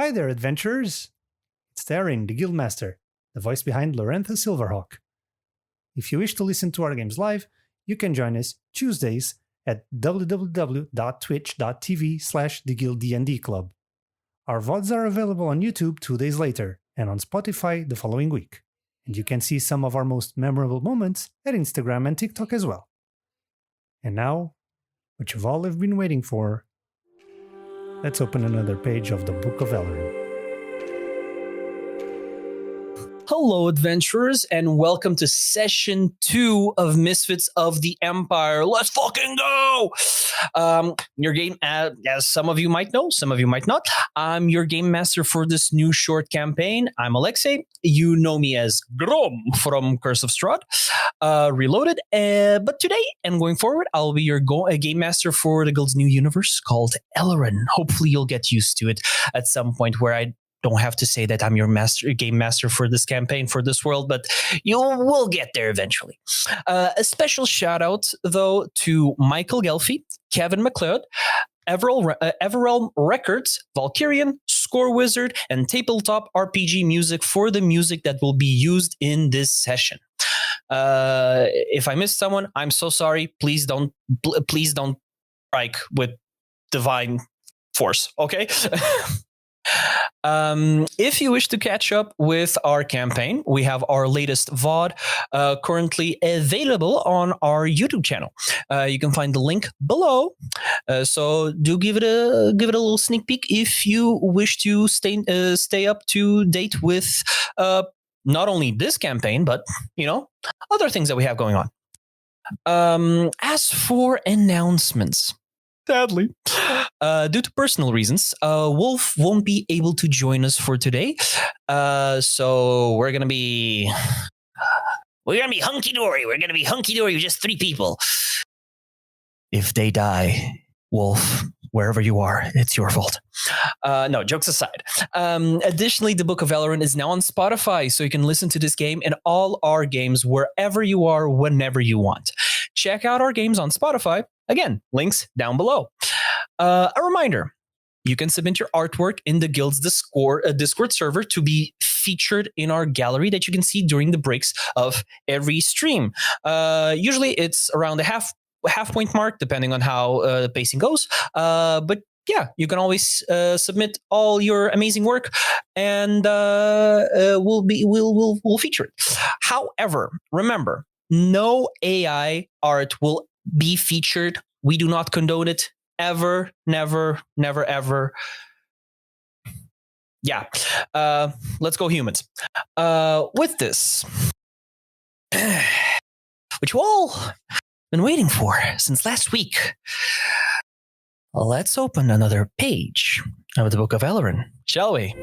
Hi there, adventurers! It's Aryn, the Guildmaster, the voice behind Lorenthus Silverhawk. If you wish to listen to our games live, you can join us Tuesdays at www.twitch.tv/theguilddndclub. Our VODs are available on YouTube 2 days later and on Spotify the following week. And you can see some of our most memorable moments at Instagram and TikTok as well. And now, what you've all have been waiting for, let's open another page of the Book of Elrond. Hello, adventurers, and welcome to Session 2 of Misfits of the Empire. Let's fucking go! Your game, as some of you might know, some of you might not, I'm your game master for this new short campaign. I'm Alexey. You know me as Grom from Curse of Strahd, Reloaded. But today and going forward, I'll be your game master for the guild's new universe called Elrond. Hopefully, you'll get used to it at some point where I don't have to say that I'm your game master for this campaign, for this world, but you will get there eventually. A special shout out, though, to Michael Gelfi, Kevin McLeod, Everrealm Records, Valkyrian, Score Wizard, and Tabletop RPG Music for the music that will be used in this session. If I missed someone, I'm so sorry. Please don't strike with divine force, okay? If you wish to catch up with our campaign, we have our latest VOD currently available on our YouTube channel. You can find the link below. So do give it a little sneak peek if you wish to stay up to date with not only this campaign, but other things that we have going on. As for announcements, sadly, due to personal reasons, Wolf won't be able to join us for today. So we're gonna be hunky dory. We're gonna be hunky dory with just 3 people. If they die, Wolf, wherever you are, it's your fault. No, jokes aside. Additionally, the Book of Elrond is now on Spotify, so you can listen to this game and all our games wherever you are, whenever you want. Check out our games on Spotify. Again, links down below. A reminder, you can submit your artwork in the Guild's Discord server to be featured in our gallery that you can see during the breaks of every stream. Usually it's around the half point mark, depending on how the pacing goes. But yeah, you can always submit all your amazing work, and we'll feature it. However, remember, no AI art will be featured. We do not condone it. Ever, never, never, ever. Yeah. Let's go humans. With this, which you all been waiting for since last week, let's open another page of the Book of Elrond, shall we?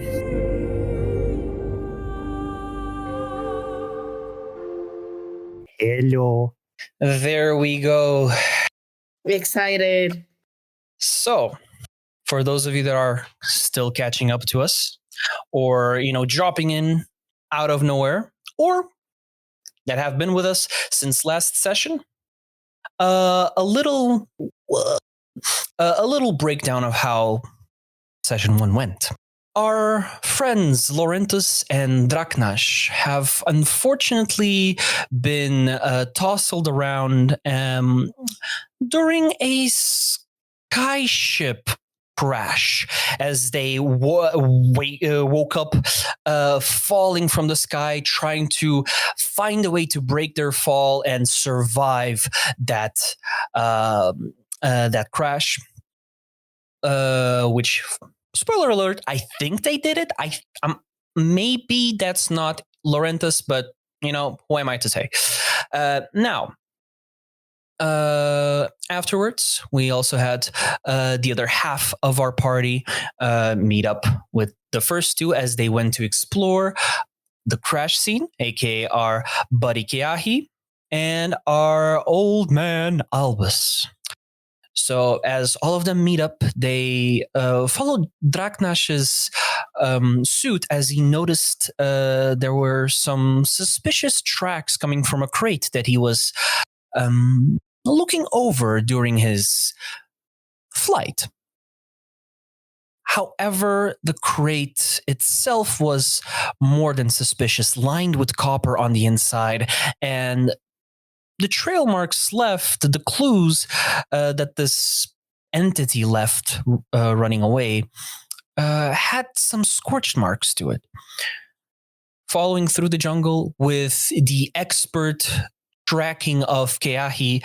Hello. There we go. Excited. So, for those of you that are still catching up to us, or dropping in out of nowhere, or that have been with us since last session, a little breakdown of how session 1 went. Our friends Lorenthus and Draknash have unfortunately been tousled around during a skyship crash as they woke up falling from the sky, trying to find a way to break their fall and survive that crash, which, spoiler alert, I think they did it. Maybe that's not Lorenthus, but who am I to say? Now, afterwards, we also had the other half of our party meet up with the first 2 as they went to explore the crash scene, aka our buddy Keahi and our old man Albus. So as all of them meet up, they followed Draknash's suit as he noticed there were some suspicious tracks coming from a crate that he was looking over during his flight. However, the crate itself was more than suspicious, lined with copper on the inside, and the trail marks left, the clues that this entity left running away, had some scorched marks to it. Following through the jungle with the expert tracking of Keahi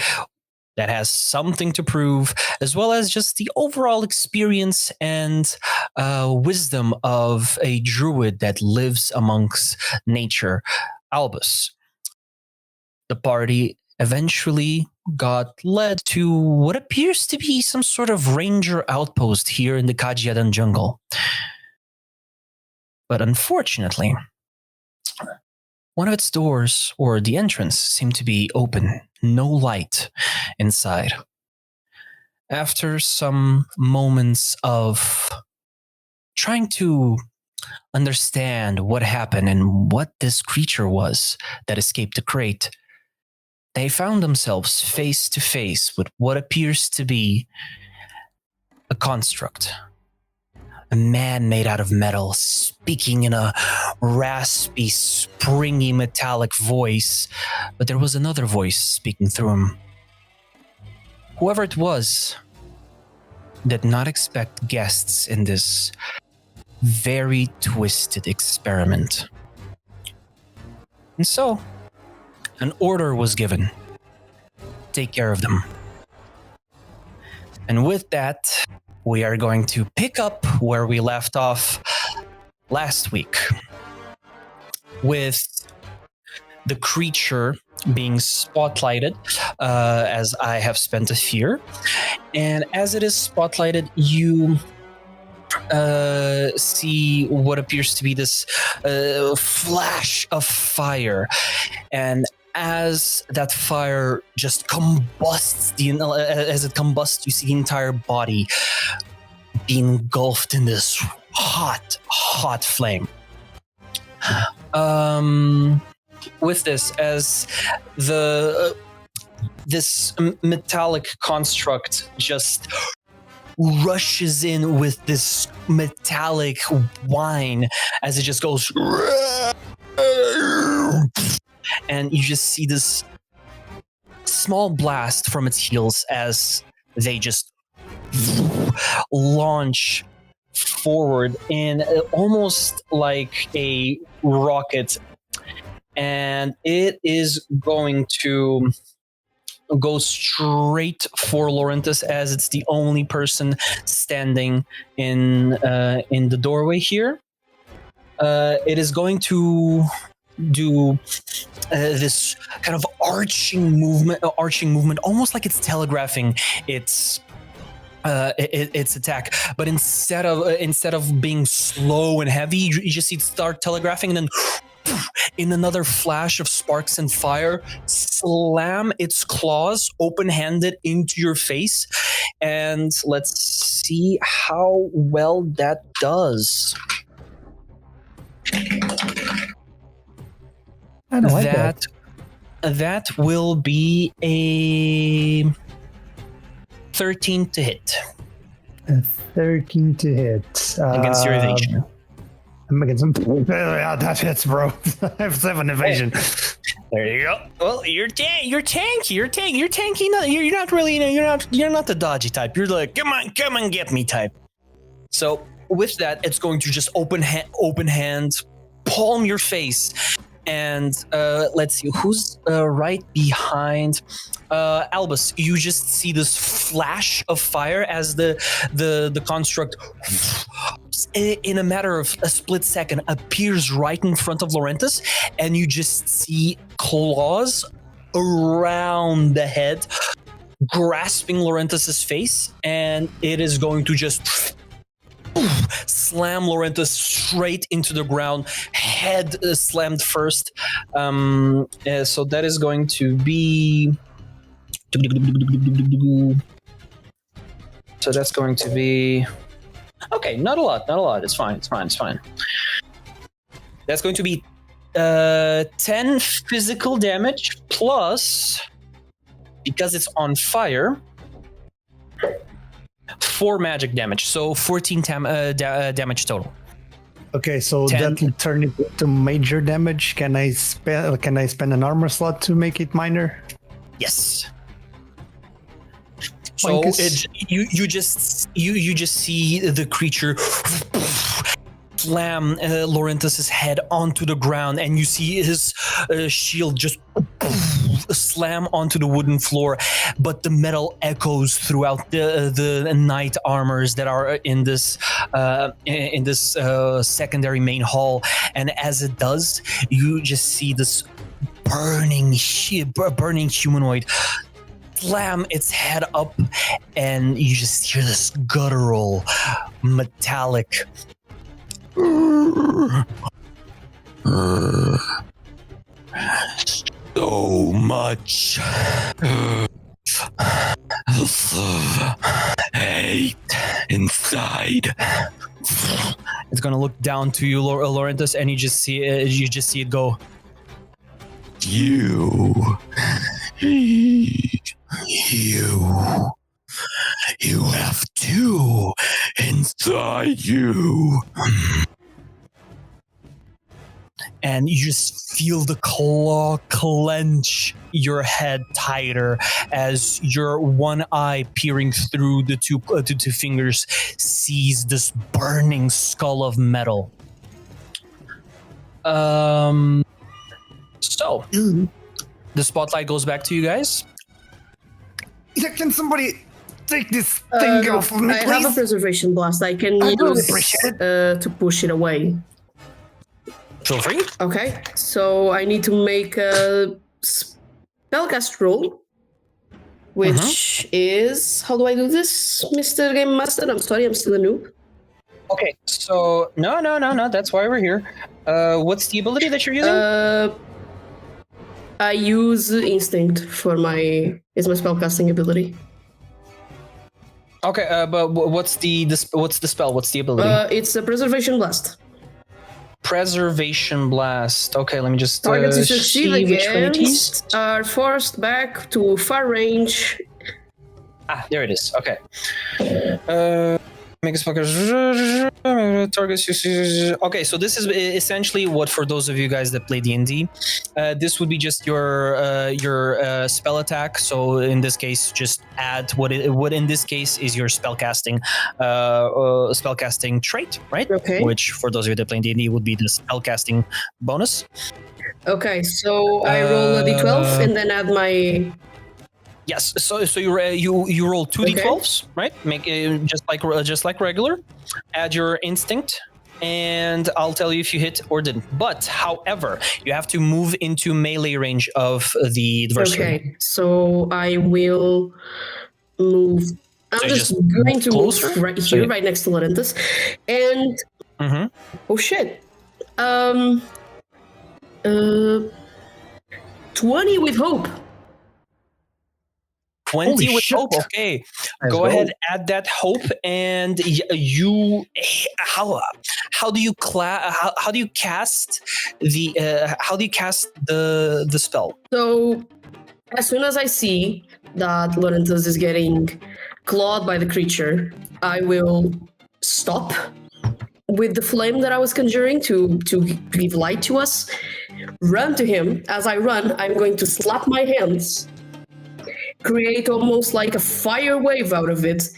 that has something to prove, as well as just the overall experience and wisdom of a druid that lives amongst nature, Albus. The party eventually got led to what appears to be some sort of ranger outpost here in the Kajiadan jungle. But unfortunately, one of its doors, or the entrance, seemed to be open. No light inside. After some moments of trying to understand what happened and what this creature was that escaped the crate, they found themselves face to face with what appears to be a construct. A man made out of metal, speaking in a raspy, springy, metallic voice, but there was another voice speaking through him. Whoever it was did not expect guests in this very twisted experiment. And so, an order was given. Take care of them. And with that, we are going to pick up where we left off last week, with the creature being spotlighted, as I have spent a fear. And as it is spotlighted, you see what appears to be this flash of fire. And as that fire just combusts, as it combusts, you see the entire body being engulfed in this hot flame. With this, as this metallic construct just rushes in with this metallic whine as it just goes, and you just see this small blast from its heels as they just launch forward in almost like a rocket, and it is going to go straight for Lorenthus, as it's the only person standing in the doorway here. It is going to do this kind of arching movement, almost like it's telegraphing its attack. But instead of being slow and heavy, you just see it start telegraphing, and then in another flash of sparks and fire, slam its claws open-handed into your face. And let's see how well that does. I don't like that. That will be a 13 to hit. A 13 to hit. Against your evasion. I'm against some. Yeah, that hits, bro. I have 7 evasion. There you go. Well, you're tanky. You're tanky. You're not really. You're not the dodgy type. You're like, come on, get me type. So with that, it's going to just open hand, palm your face. And let's see who's right behind Albus. You just see this flash of fire as the construct, in a matter of a split second, appears right in front of Lorenthus, and you just see claws around the head, grasping Lorenthus's face, and it is going to just slam Lorenthus straight into the ground, head slammed first. So that is going to be. So that's going to be. Okay, not a lot. It's fine. That's going to be 10 physical damage plus, because it's on fire, 4 magic damage, so 14 damage total. Okay, so 10. that will turn it into major damage. Can I spend an armor slot to make it minor? Yes. So you just see the creature slam Lorenthus's head onto the ground, and you see his shield just slam onto the wooden floor, but the metal echoes throughout the knight armors that are in this secondary main hall, and as it does, you just see this burning humanoid slam its head up, and you just hear this guttural metallic so much hate inside. It's gonna look down to you, Lorenthus, and you just see it go. You have 2 inside you. And you just feel the claw clench your head tighter as your one eye peering through the two fingers sees this burning skull of metal. So the spotlight goes back to you guys. Yeah, can somebody take this thing off of me, please? I have a preservation blast. I can use to push it away. Feel free. Okay, so I need to make a spellcast roll, which is... How do I do this, Mr. Game Master? I'm sorry, I'm still a noob. Okay, so... No, that's why we're here. What's the ability that you're using? I use Instinct for my... It's my spellcasting ability. Okay, but what's the spell? What's the ability? It's a Preservation Blast. Preservation Blast. Okay, let me just Targets you succeed which one it is. against are forced back to far range. Ah, there it is. Okay. Make a spell targets. Okay, so this is essentially what, for those of you guys that play D&D, this would be just your spell attack. So in this case, just add what in this case is your spellcasting trait, right? Okay. Which for those of you that play D&D would be the spellcasting bonus. Okay, so I roll a d12 and then add my... Yes, so you roll 2 d12s, right? Make it just like regular. Add your instinct, and I'll tell you if you hit or didn't. But however, you have to move into melee range of the adversary. Okay, so I will move. I'm just going to closer? move right here, right next to Lorenthus, and oh shit, 20 with hope. 20 Holy with shit. hope. Okay, Let's go go. ahead, add that hope, and you. How do you how do you cast the spell? So as soon as I see that Lorenthus is getting clawed by the creature, I will stop with the flame that I was conjuring to give light to us. Run to him. As I run, I'm going to slap my hands, create almost like a fire wave out of it,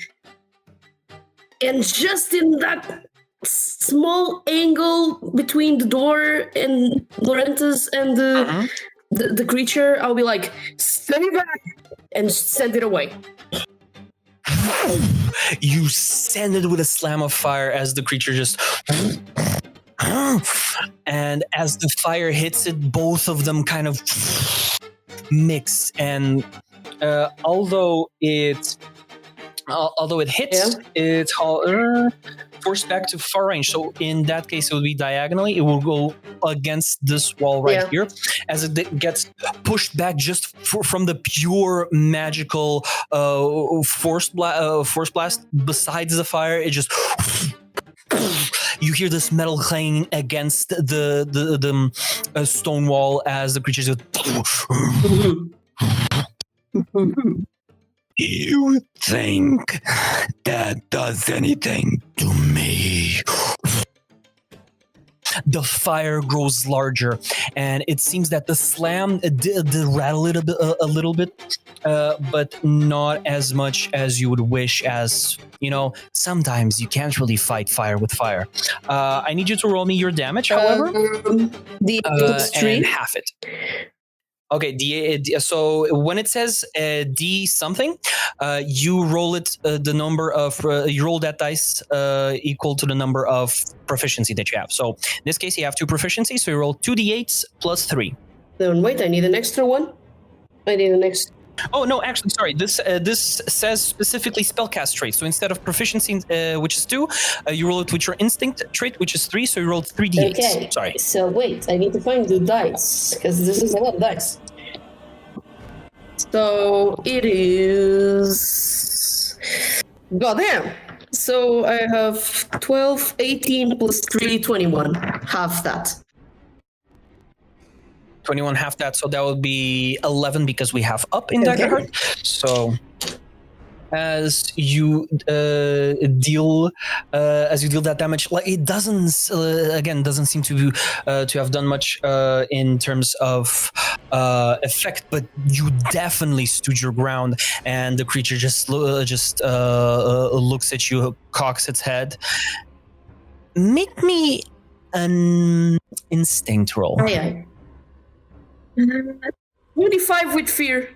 and just in that small angle between the door and Lorenthus and the creature, I'll be like, stay back, and send it away. You send it with a slam of fire as the creature just... And as the fire hits it, both of them kind of mix, and although it hits, it's forced back to far range. So in that case, it will be diagonally. It will go against this wall right here. As it gets pushed back just from the pure magical force blast. Besides the fire, it just... You hear this metal clanging against the stone wall as the creatures go... You think that does anything to me? The fire grows larger, and it seems that the slam did rattle it a little bit, but not as much as you would wish. As you know, sometimes you can't really fight fire with fire. I need you to roll me your damage, however, The and half it. Okay, so when it says D something, you roll it the number of you roll that dice equal to the number of proficiency that you have. So in this case, you have 2 proficiency, so you roll 2d8s plus 3. Then wait, I need an extra one. I need an extra. Oh no, actually, sorry. This says specifically spellcast trait. So instead of proficiency, which is 2, you roll it with your instinct trait, which is 3. So you rolled 3d8s. Okay. Sorry. So wait, I need to find the dice because this is a lot of dice. So it is. Goddamn. So I have 12, 18 plus 3, 21. Half that. 21 half that, so that would be 11 because we have up in Okay. Daggerheart. So as you deal that damage, like it doesn't seem to have done much in terms of effect, but you definitely stood your ground, and the creature just looks at you, cocks its head. Make me an instinct roll. Aye. 25 with fear.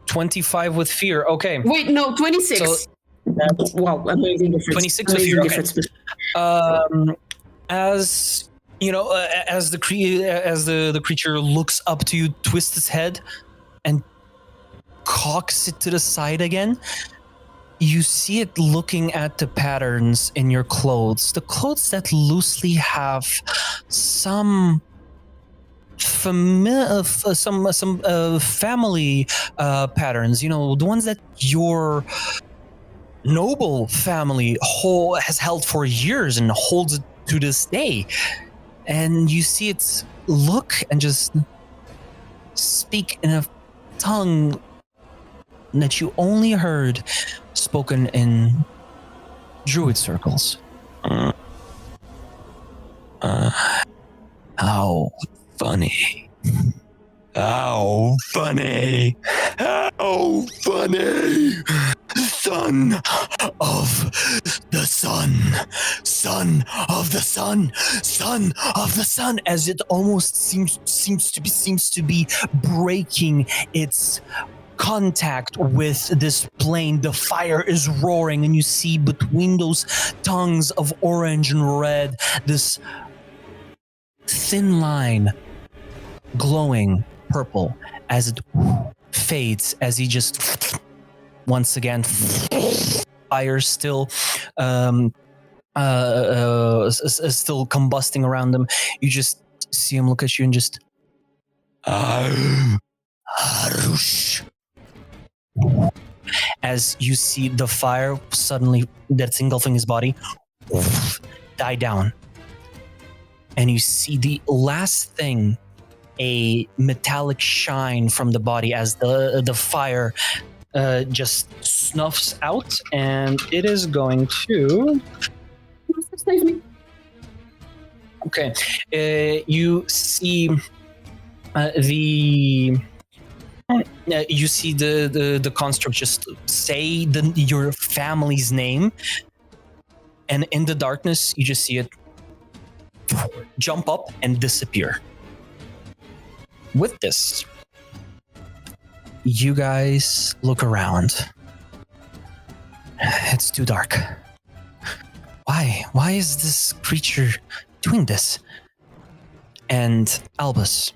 25 with fear. Okay. Wait, no, 26. So wow, amazing difference. 26 with amazing fear. difference. As you know, as the creature looks up to you, twists its head, and cocks it to the side again, you see it looking at the patterns in your clothes. The clothes that loosely have some family patterns, you know, the ones that your noble family has held for years and holds it to this day. And you see it look and just speak in a tongue that you only heard spoken in druid circles. How funny. How funny. How funny. Son of the sun. Son of the sun. Son of the sun. As it almost seems to be breaking its contact with this plane. The fire is roaring, and you see between those tongues of orange and red this thin line glowing purple as it fades, as he just once again fire still still combusting around them. You just see him look at you and just Harush. As you see the fire suddenly that's engulfing his body die down, and you see the last thing, a metallic shine from the body as the fire just snuffs out, and it is going to Save me. okay. You see you see the construct just say your family's name, and in the darkness you just see it jump up and disappear. With this, you guys look around. It's too dark. Why is this creature doing this? And Albus,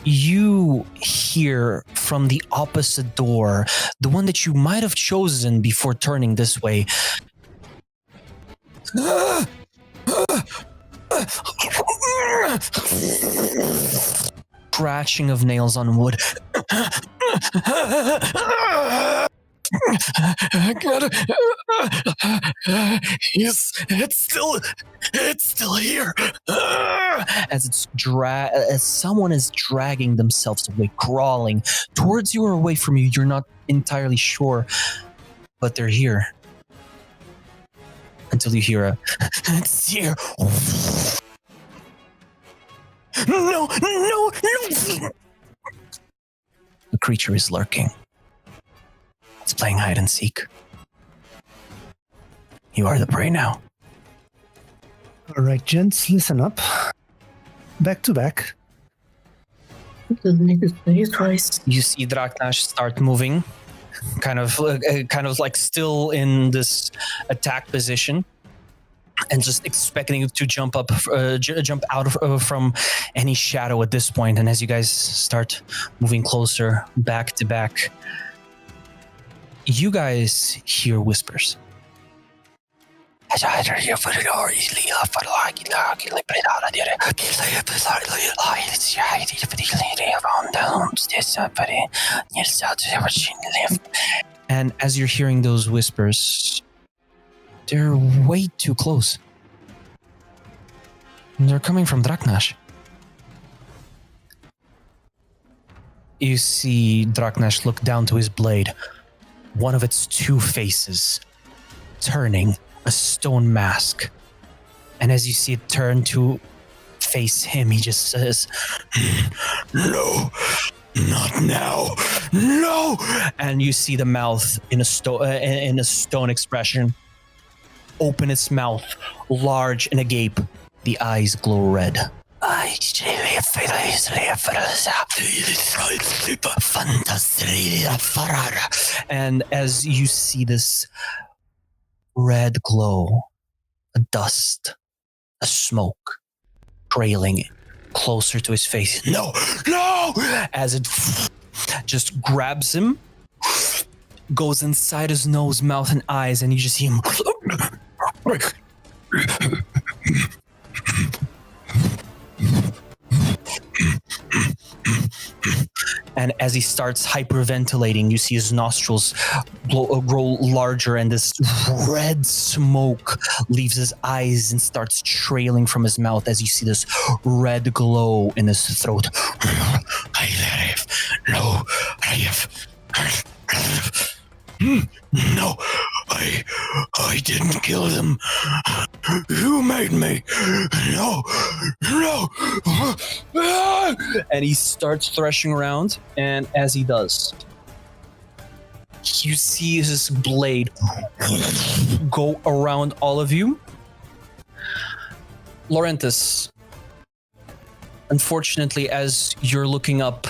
you hear from the opposite door, the one that you might have chosen before turning this way, scratching of nails on wood. It's still here. As someone is dragging themselves away, crawling towards you or away from you, you're not entirely sure, but they're here. Until you hear it's here. No. The creature is lurking. It's playing hide and seek. You are the prey now. All right, gents, listen up. Back to back. You see Draknash start moving, kind of like still in this attack position, and just expecting to jump up, jump out from any shadow at this point. And as you guys start moving closer, back to back, you guys hear whispers. And as you're hearing those whispers, they're way too close. They're coming from Draknash. You see Draknash look down to his blade, one of its two faces turning a stone mask. And as you see it turn to face him, he just says, "No, not now, no!" And you see the mouth in a stone expression open its mouth, large and agape. The eyes glow red. And as you see this red glow, a dust, a smoke trailing closer to his face. No! As it just grabs him, goes inside his nose, mouth, and eyes, and you just see him. And as he starts hyperventilating, you see his nostrils grow larger, and this red smoke leaves his eyes and starts trailing from his mouth as you see this red glow in his throat. No, I didn't kill them. You made me. No. And he starts threshing around, and as he does, you see his blade go around all of you. Lorenthus, unfortunately, as you're looking up,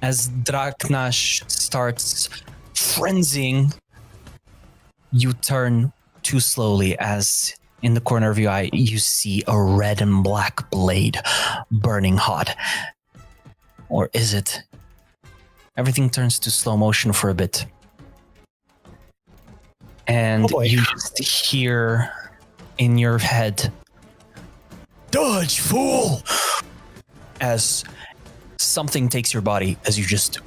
as Draknash starts frenzying, you turn too slowly as in the corner of your eye, you see a red and black blade burning hot. Or is it? Everything turns to slow motion for a bit. And you just hear in your head, "Dodge, fool!" As something takes your body, as you just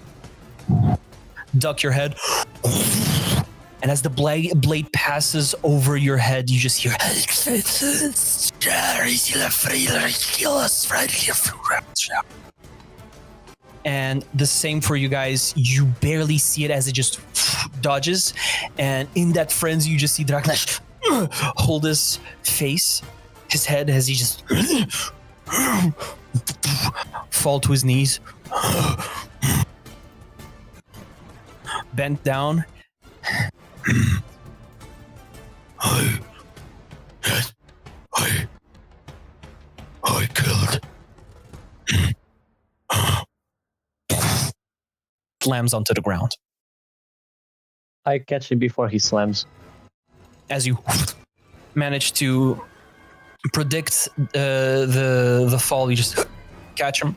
duck your head. And as the blade passes over your head, you just hear, and the same for you guys. You barely see it as it just dodges. And in that frenzy, you just see Draknash hold his face, his head, as he just fall to his knees, bent down. I killed. Slams onto the ground. I catch him before he slams. As you manage to predict the fall, you just catch him.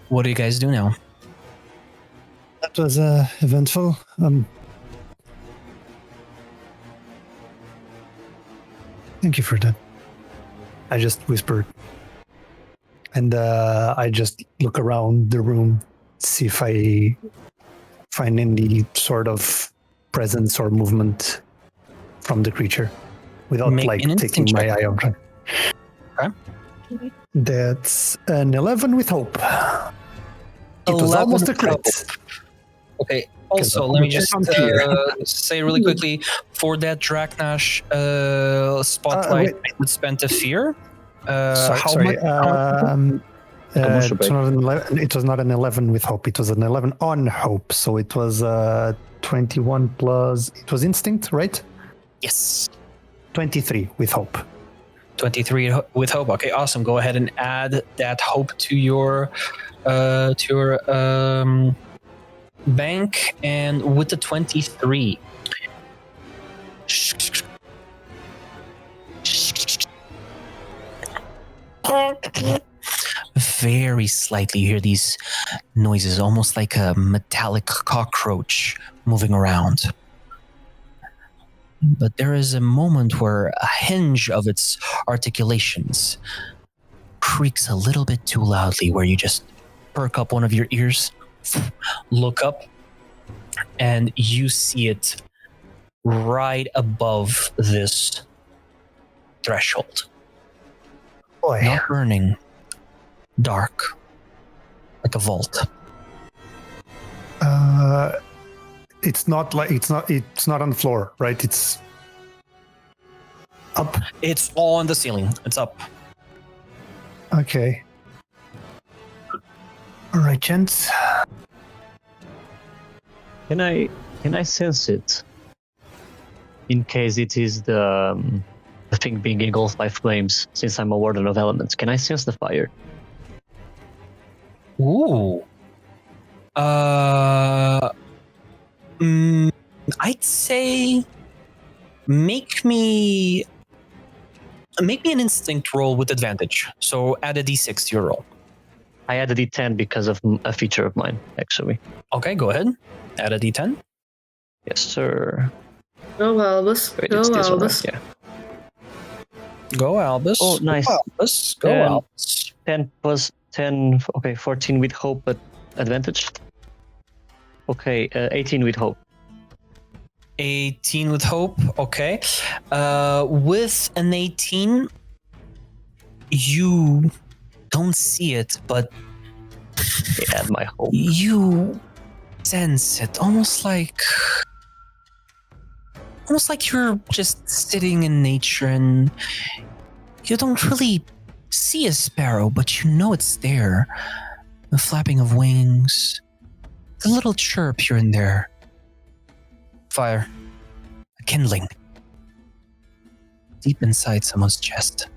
What do you guys do now? That was eventful. Thank you for that. I just whispered. And I just look around the room, see if I find any sort of presence or movement from the creature without Make like an taking instinct my check. eye on it. Okay. That's an 11 with hope. It was 11 almost a with crit. hope. Okay. Also, I'm let me a just check on fear. say really quickly for that Draknash spotlight that spent a fear. How Sorry. much? It was not an 11 with hope. It was an 11 on hope. So it was 21 plus. It was instinct, right? Yes. 23 with hope. 23 with hope. Okay, awesome. Go ahead and add that hope to your bank, and with the 23. Very slightly, you hear these noises, almost like a metallic cockroach moving around. But there is a moment where a hinge of its articulations creaks a little bit too loudly, where you just perk up one of your ears, look up, and you see it right above this threshold. Boy. Not burning, dark, like a vault. It's not on the floor, right? It's up. It's on the ceiling. It's up. Okay. All right, gents. Can I sense it? In case it is the thing being engulfed by flames, since I'm a warden of elements, can I sense the fire? Ooh. I'd say make me an instinct roll with advantage. So add a d6 to your roll. I added a d10 because of a feature of mine, actually. Okay, go ahead. Add a d10. Yes, sir. Go Albus. Wait, Go it's this one, Albus. right? Yeah. Go Albus. Oh, nice. Go Albus. Go And- Albus. 10 plus 10, okay, 14 with hope, but advantage. Okay, 18 with hope. 18 with hope. Okay. With an 18, you don't see it, but Add my hope. you sense it, almost like you're just sitting in nature and you don't really see a sparrow, but you know it's there. The flapping of wings, the little chirp here and there. Fire, a kindling deep inside someone's chest.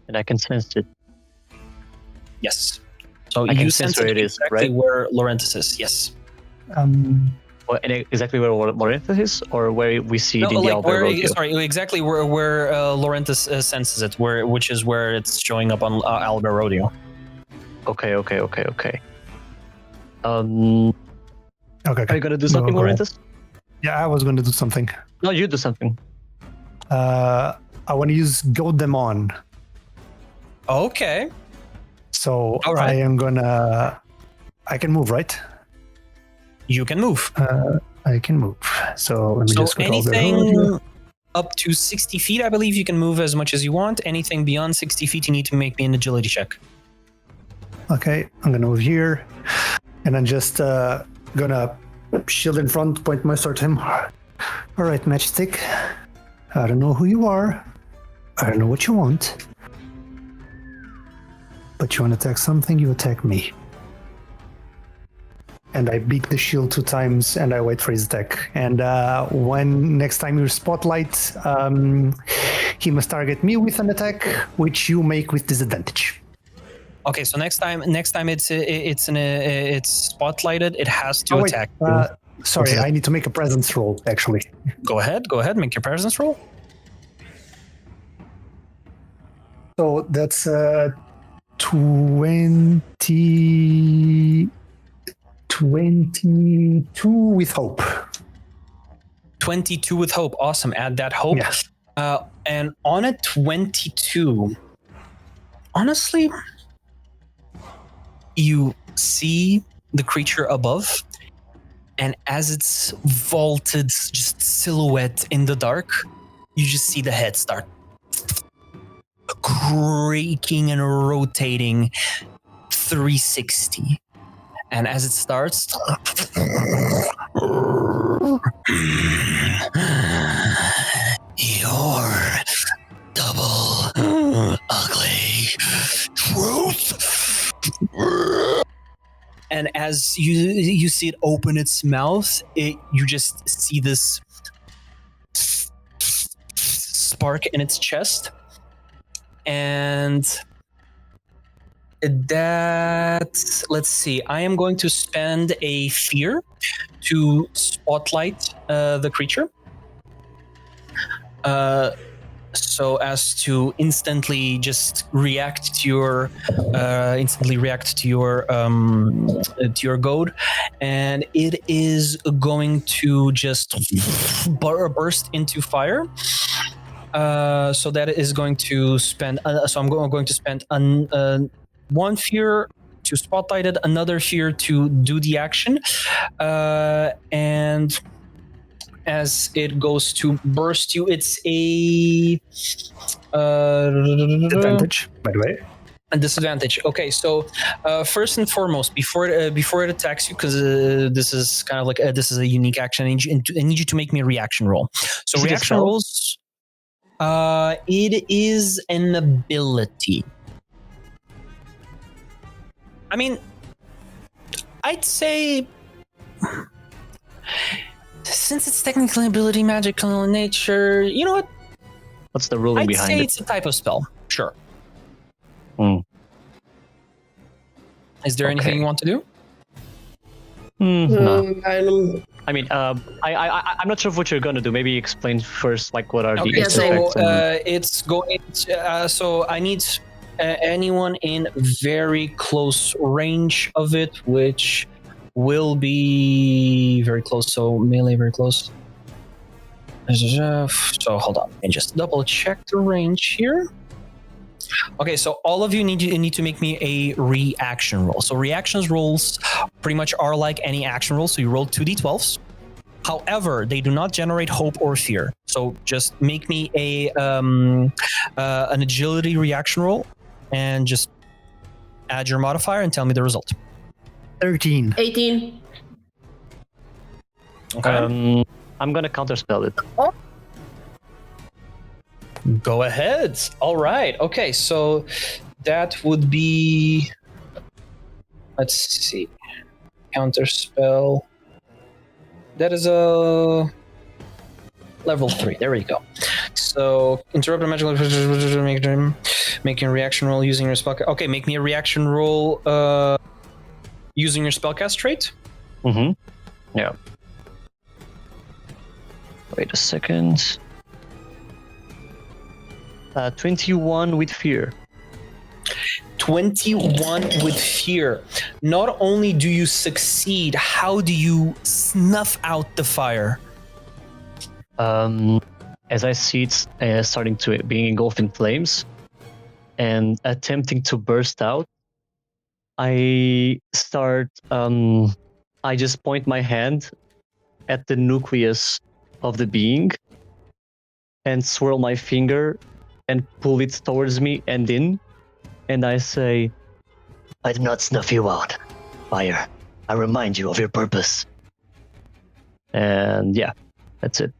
And I can sense it. Yes. So I can you sense sense where it is, exactly right? where Lorenthus is. Yes. Or exactly where Lorenthus is, or where we see it in the like Alba Rodeo? sorry, exactly where Lorenthus senses it, which is where it's showing up on Alba Rodeo. Okay. Okay. Are you gonna do something, Go ahead. Lorenthus? Yeah, I was going to do something. No, you do something. I want to use Goad Them On. Okay. So All right. I can move, right? You can move. I can move. So let me So just go to Alba anything Rodeo. up to 60 feet, I believe you can move as much as you want. Anything beyond 60 feet, you need to make me an agility check. Okay, I'm gonna move here, and I'm just gonna shield in front, point my sword at him. All right, Matchstick. I don't know who you are. I don't know what you want. But you want to attack something, you attack me. And I beat the shield 2 times, and I wait for his attack. And when next time you spotlight, he must target me with an attack, which you make with disadvantage. Okay, so next time it's spotlighted. It has to Oh, wait, attack. you. sorry, I need to make a presence roll, actually. Go ahead, make your presence roll. So that's 22 with hope. 22 with hope. Awesome. Add that hope. Yes. And on a 22, honestly, you see the creature above, and as it's vaulted just silhouette in the dark, you just see the head start creaking and rotating 360. And as it starts, you're double ugly truth. And as you see it open its mouth, you just see this spark in its chest. And that, let's see, I am going to spend a fear to spotlight the creature. So as to instantly just react to your goad, and it is going to just burst into fire. So that is going to spend. So I'm going to spend one fear to spotlight it, another fear to do the action, and as it goes to burst you, it's a Advantage, by the way. a disadvantage. Okay, so first and foremost, before it attacks you, because this is kind of like this is a unique action. I need you to make me a reaction roll. So Is it a reaction spell? rolls. It is an ability. I mean, I'd say, since it's technically ability, magical in nature, you know what? What's the ruling I'd behind say it? it's a type of spell. Sure. Hmm. Is there anything Okay. you want to do? No. I don't. I mean, I'm not sure of what you're gonna do. Maybe explain first, like, what are the Okay, so effects and- it's going. So I need anyone in very close range of it, which will be very close. So melee, very close. So hold on, and just double check the range here. Okay, so all of you need to make me a reaction roll. So reactions rolls pretty much are like any action roll. So you roll 2d12s. However, they do not generate hope or fear. So just make me an agility reaction roll, and just add your modifier and tell me the result. 13. 18. Okay. I'm gonna counterspell it. Go ahead. All right. Okay, so that would be. Let's see. Counterspell. That is a level 3. There we go. So interrupt a magical making a reaction roll using your spell. Okay, make me a reaction roll using your spellcast trait. Mm-hmm. Yeah. Wait a second. 21 with fear. 21 with fear. Not only do you succeed, how do you snuff out the fire? As I see it starting to being engulfed in flames and attempting to burst out, I start. I just point my hand at the nucleus of the being and swirl my finger and pull it towards me and in. And I say, I did not snuff you out, fire. I remind you of your purpose. And yeah, that's it.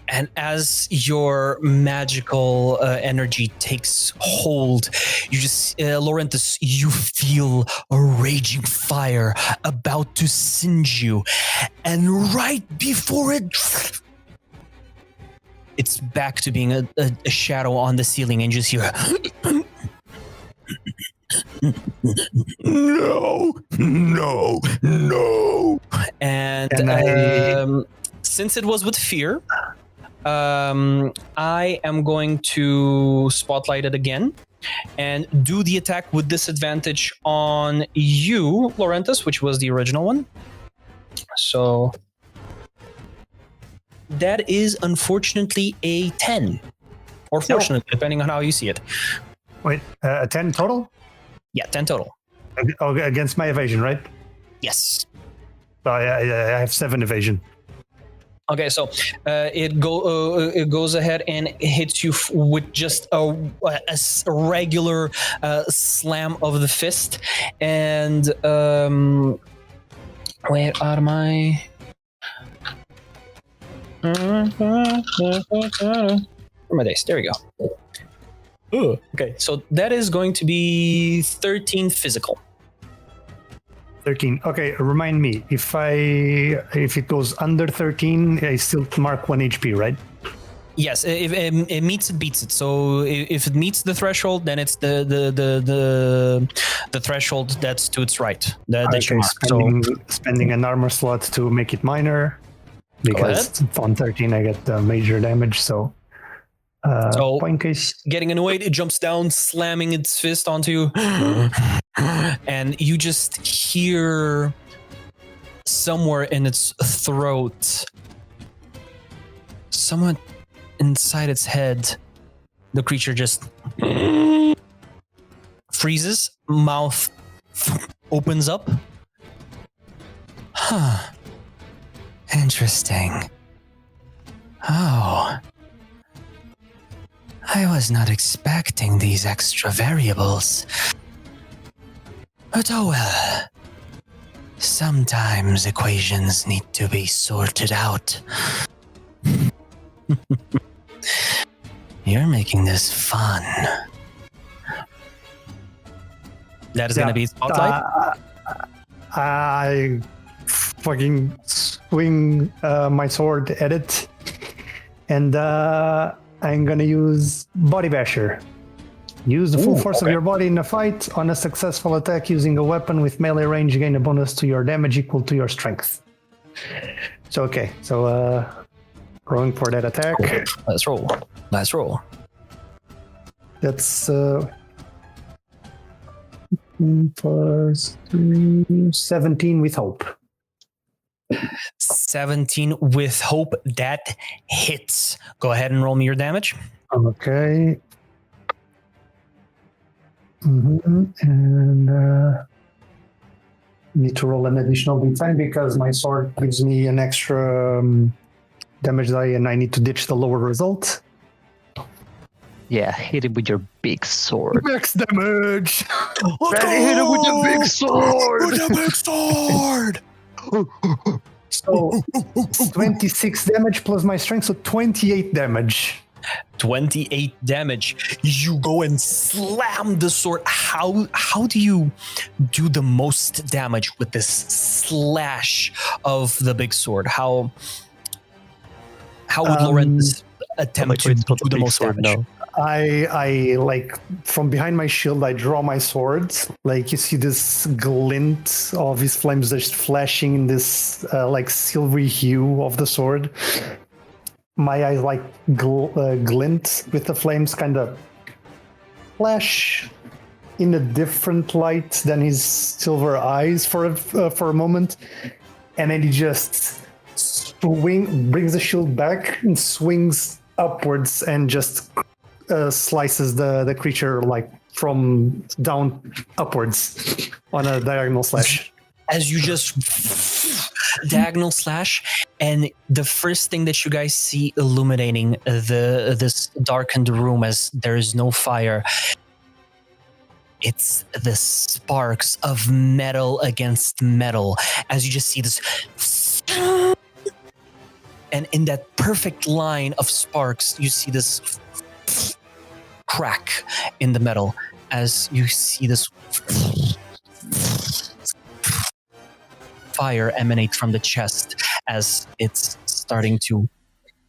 And as your magical energy takes hold, you just, Lorenthus, you feel a raging fire about to singe you. And right before it's back to being a shadow on the ceiling, and you just hear, no. And since it was with fear, I am going to spotlight it again and do the attack with disadvantage on you, Lorenthus, which was the original one. So that is unfortunately a 10. Or fortunately, depending on how you see it. Wait, a 10 total? Yeah, 10 total. Against my evasion, right? Yes. I have 7 evasion. Okay, so it goes ahead and hits you with just a regular slam of the fist. And where are my... Where are my dice? There we go. Ooh, okay, so that is going to be 13 physical. 13. Okay, remind me, if it goes under 13, I still mark 1 HP, right? Yes, if it meets it, beats it. So if it meets the threshold, then it's the threshold that's to its right. That you mark. Spending an armor slot to make it minor, because on 13 I get major damage. So point case. Getting annoyed, it jumps down, slamming its fist onto you, and you just hear somewhere in its throat, somewhat inside its head, the creature just freezes, mouth opens up. Huh. Interesting. Oh. I was not expecting these extra variables. But oh well. Sometimes equations need to be sorted out. You're making this fun. That is going to be spotlight. I fucking swing my sword at it, and I'm gonna use Body Basher. Use the full force of your body in a fight. On a successful attack using a weapon with melee range, gain a bonus to your damage equal to your strength. So rolling for that attack. Okay. Let's roll. That's plus 17 with hope. 17 with hope. That hits. Go ahead and roll me your damage. Okay. And need to roll an additional d10 because my sword gives me an extra damage die, and I need to ditch the lower result. Yeah, hit him with your big sword. Max damage! Hit him with the big sword! With the big sword! So 26 damage plus my strength, so 28 damage. 28 damage. You go and slam the sword. How do you do the most damage with this slash of the big sword? How would Lorenthus attempt to do the most damage? No. I like from behind my shield, I draw my sword. Like you see this glint of his flames just flashing in this like silvery hue of the sword. My eyes like glint with the flames, kind of flash in a different light than his silver eyes for a moment, and then he just brings the shield back and swings upwards and just slices the creature like from down upwards on a diagonal slash. As you just diagonal slash, and the first thing that you guys see illuminating this darkened room as there is no fire, it's the sparks of metal against metal. As you just see this, and in that perfect line of sparks, you see this crack in the metal as you see this fire emanate from the chest as it's starting to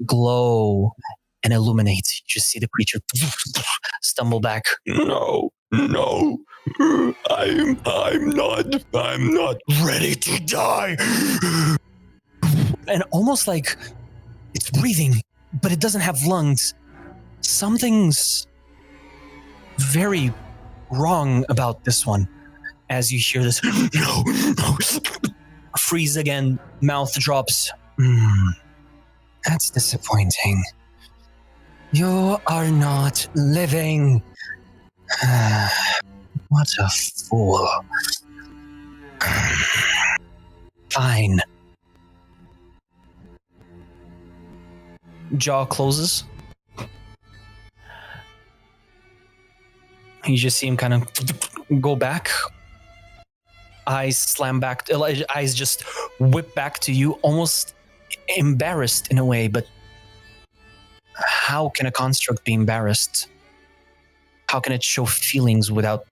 glow and illuminate. You just see the creature stumble back. No, I'm not ready to die. And almost like it's breathing, but it doesn't have lungs. Something's very wrong about this one. As you hear this, no. Freeze again, mouth drops. That's disappointing. You are not living. What a fool. Fine. Jaw closes. You just see him kind of go back. Eyes slam back. Eyes just whip back to you, almost embarrassed in a way. But how can a construct be embarrassed? How can it show feelings without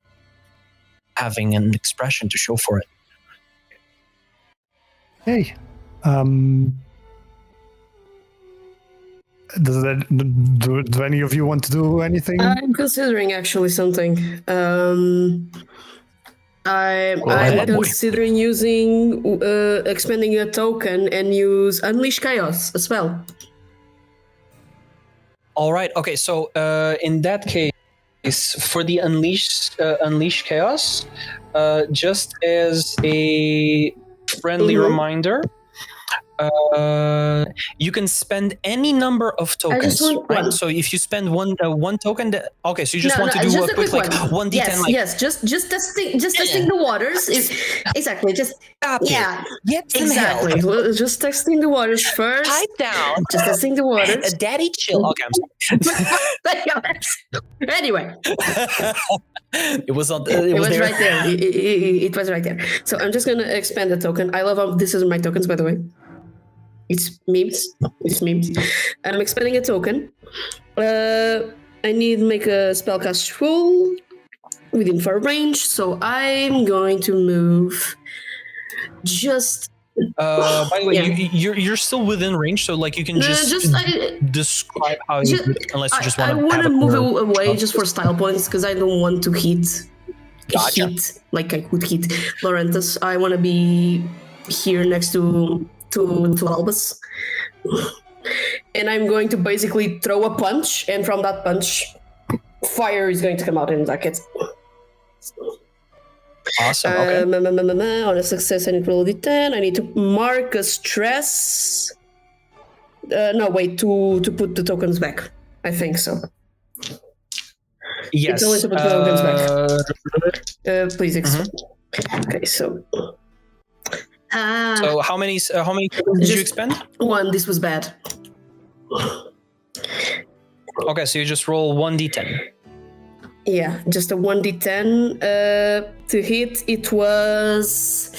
having an expression to show for it? Hey, do any of you want to do anything? I'm considering actually something. I'm ahead, boy. considering using expending a token and use Unleash Chaos as well. All right. Okay. So in that case, for the Unleash Chaos, just as a friendly reminder, you can spend any number of tokens. I just want right? one. So if you spend one token, okay. So you just No, want to no, do just a quick like one. 1d10. Yes, like, yes. Just testing the waters. Exactly. Just stop it. yeah. Get some Exactly. help. Well, just testing the waters first. Pipe down. Just testing the waters. Daddy, chill. Okay, I'm sorry. Anyway, it was on. it was there. right there. It was right there. So I'm just gonna expand the token. I love how this is my tokens, by the way. It's memes. It's memes. I'm expanding a token. I need to make a spellcast roll within far range, so I'm going to move just. By the way, Yeah. you're still within range, so like you can just describe how you do it, unless you just want I to. want to move away just for style points because I don't want to hit like I could hit Lorenthus. I want to be here next to Albus, and I'm going to basically throw a punch, and from that punch, fire is going to come out in that. Awesome. Okay. On a success, I need to roll a d10. I need to mark a stress. No, wait, to put the tokens back. I think so. Yes. It's only to put the tokens back. Please explain. Okay, so. So how many tokens did you expend? One. This was bad. Okay, so you just roll 1d10. Yeah, just a 1d10 to hit. It was,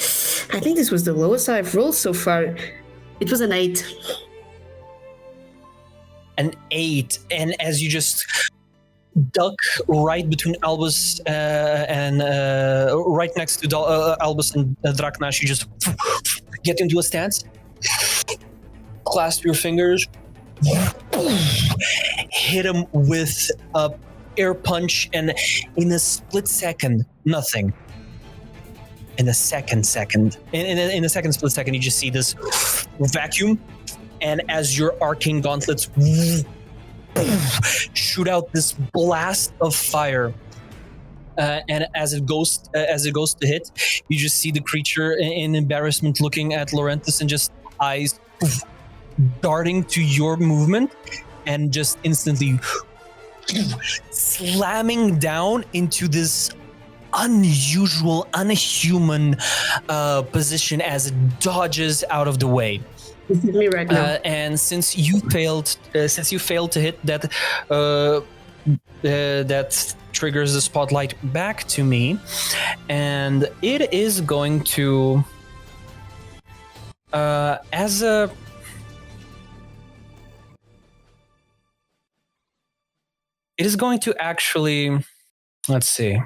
I think this was the lowest I've rolled so far. It was an 8. An 8, and as you just duck right between Albus and right next to Albus and Draknash, you just get into a stance, clasp your fingers, hit him with a air punch, and in a split second, nothing. In a second, in a second split second, you just see this vacuum, and as your arcane gauntlets shoot out this blast of fire, and as it goes to hit, you just see the creature in embarrassment looking at Lorenthus and just eyes darting to your movement, and just instantly slamming down into this unusual, unhuman position as it dodges out of the way. This is me right now. And since you failed to hit that, that triggers the spotlight back to me, and it is going to, it is going to actually, let's see.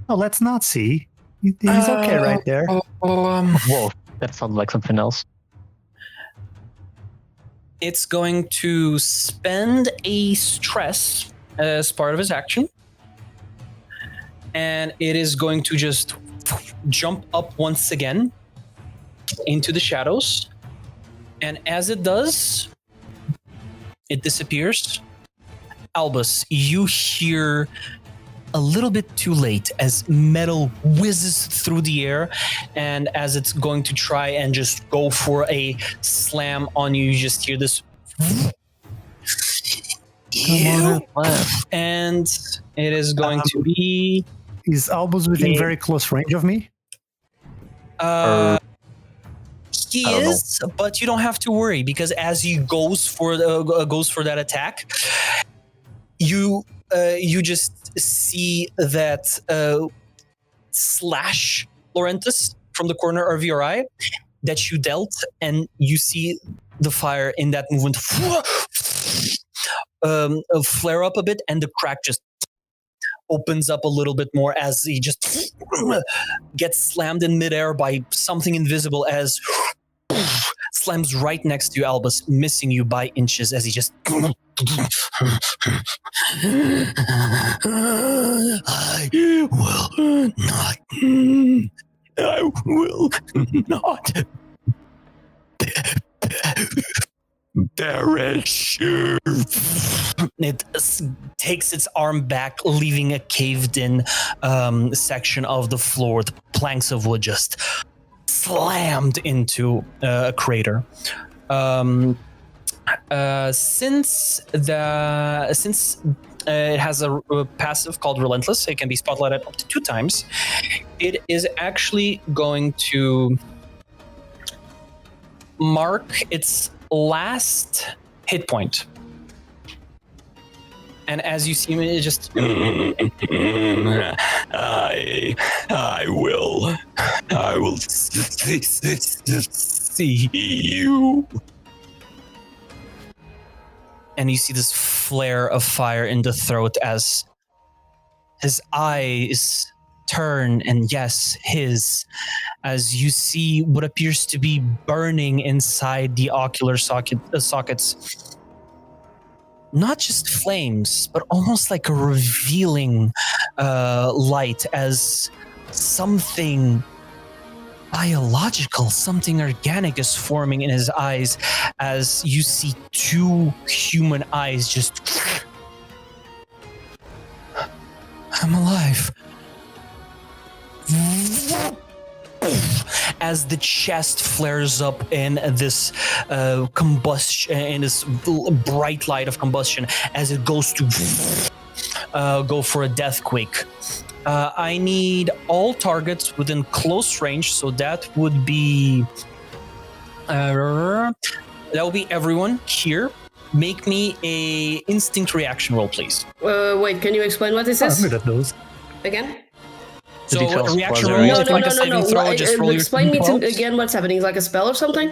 Oh, let's not see. He's okay right there. Whoa, that sounds like something else. It's going to spend a stress as part of his action. And it is going to just jump up once again into the shadows. And as it does, it disappears. Albus, you hear a little bit too late as metal whizzes through the air, and as it's going to try and just go for a slam on you, you just hear this and it is going to be... Is Albus within very close range of me? He I don't is, but you don't have to worry because as he goes for that attack, you just see that slash Lorenthus from the corner of your eye that you dealt, and you see the fire in that movement flare up a bit, and the crack just opens up a little bit more as he just gets slammed in midair by something invisible as slams right next to you, Albus, missing you by inches as he just I will not perish. It takes its arm back, leaving a caved-in section of the floor. The planks of wood just slammed into a crater. Since it has a passive called Relentless, it can be spotlighted up to 2 times. It is actually going to mark its last hit point. And as you see me, it just I will see you. And you see this flare of fire in the throat as his eyes turn, and yes, as you see what appears to be burning inside the ocular sockets. Not just flames, but almost like a revealing light as something biological, something organic is forming in his eyes as you see 2 human eyes just... I'm alive. As the chest flares up in this combustion, in this bright light of combustion, as it goes to go for a death quake. I need all targets within close range, so that would be everyone here. Make me a instinct reaction roll, please. Wait, can you explain what this is? I'm good at those. Again? So details a reaction was roll, there- if like a saving throw, just roll your Explain me to d12s. again what's happening. Like a spell or something?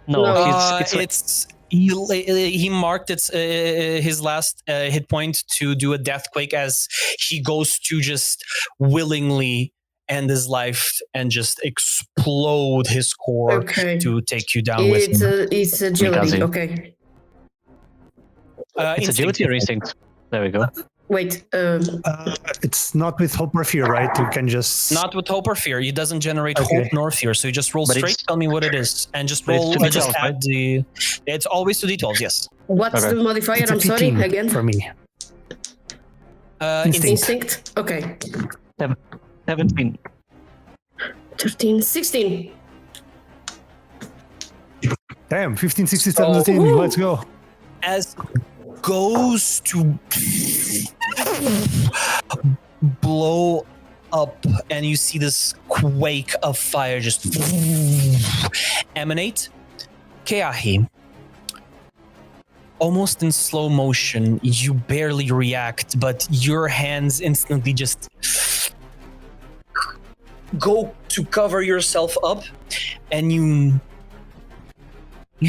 No, No. it's He marked his last hit point to do a death quake as he goes to just willingly end his life and just explode his core to take you down with him. It's agility. Kamikaze. Okay. it's agility or instinct. There we go. Wait. It's not with hope or fear, right? You can just... Not with hope or fear. It doesn't generate Okay. hope nor fear. So you just roll But straight. it's- Tell me what it is, and just but it's roll. 2d12, Just add right? the. It's always 2d12. Yes. What's Okay. the modifier? It's a I'm sorry. 15 Again. for me. Instinct. Instinct. Okay. 17. 13, 16. Damn, 15, 16, So- 17. Let's go. As goes to blow up, and you see this quake of fire just emanate. Keahi, almost in slow motion, you barely react, but your hands instantly just go to cover yourself up, and you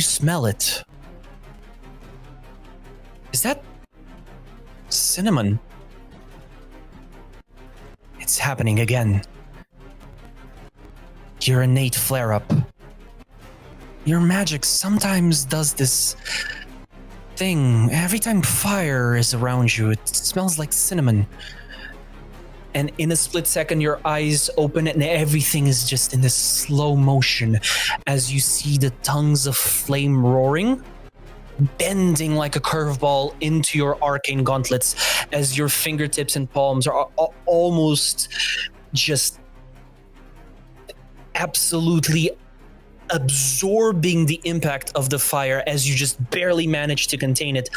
smell it. Is that cinnamon? It's happening again. Your innate flare-up. Your magic sometimes does this thing. Every time fire is around you, it smells like cinnamon. And in a split second, your eyes open and everything is just in this slow motion as you see the tongues of flame roaring, bending like a curveball into your arcane gauntlets as your fingertips and palms are almost just absolutely absorbing the impact of the fire as you just barely manage to contain it.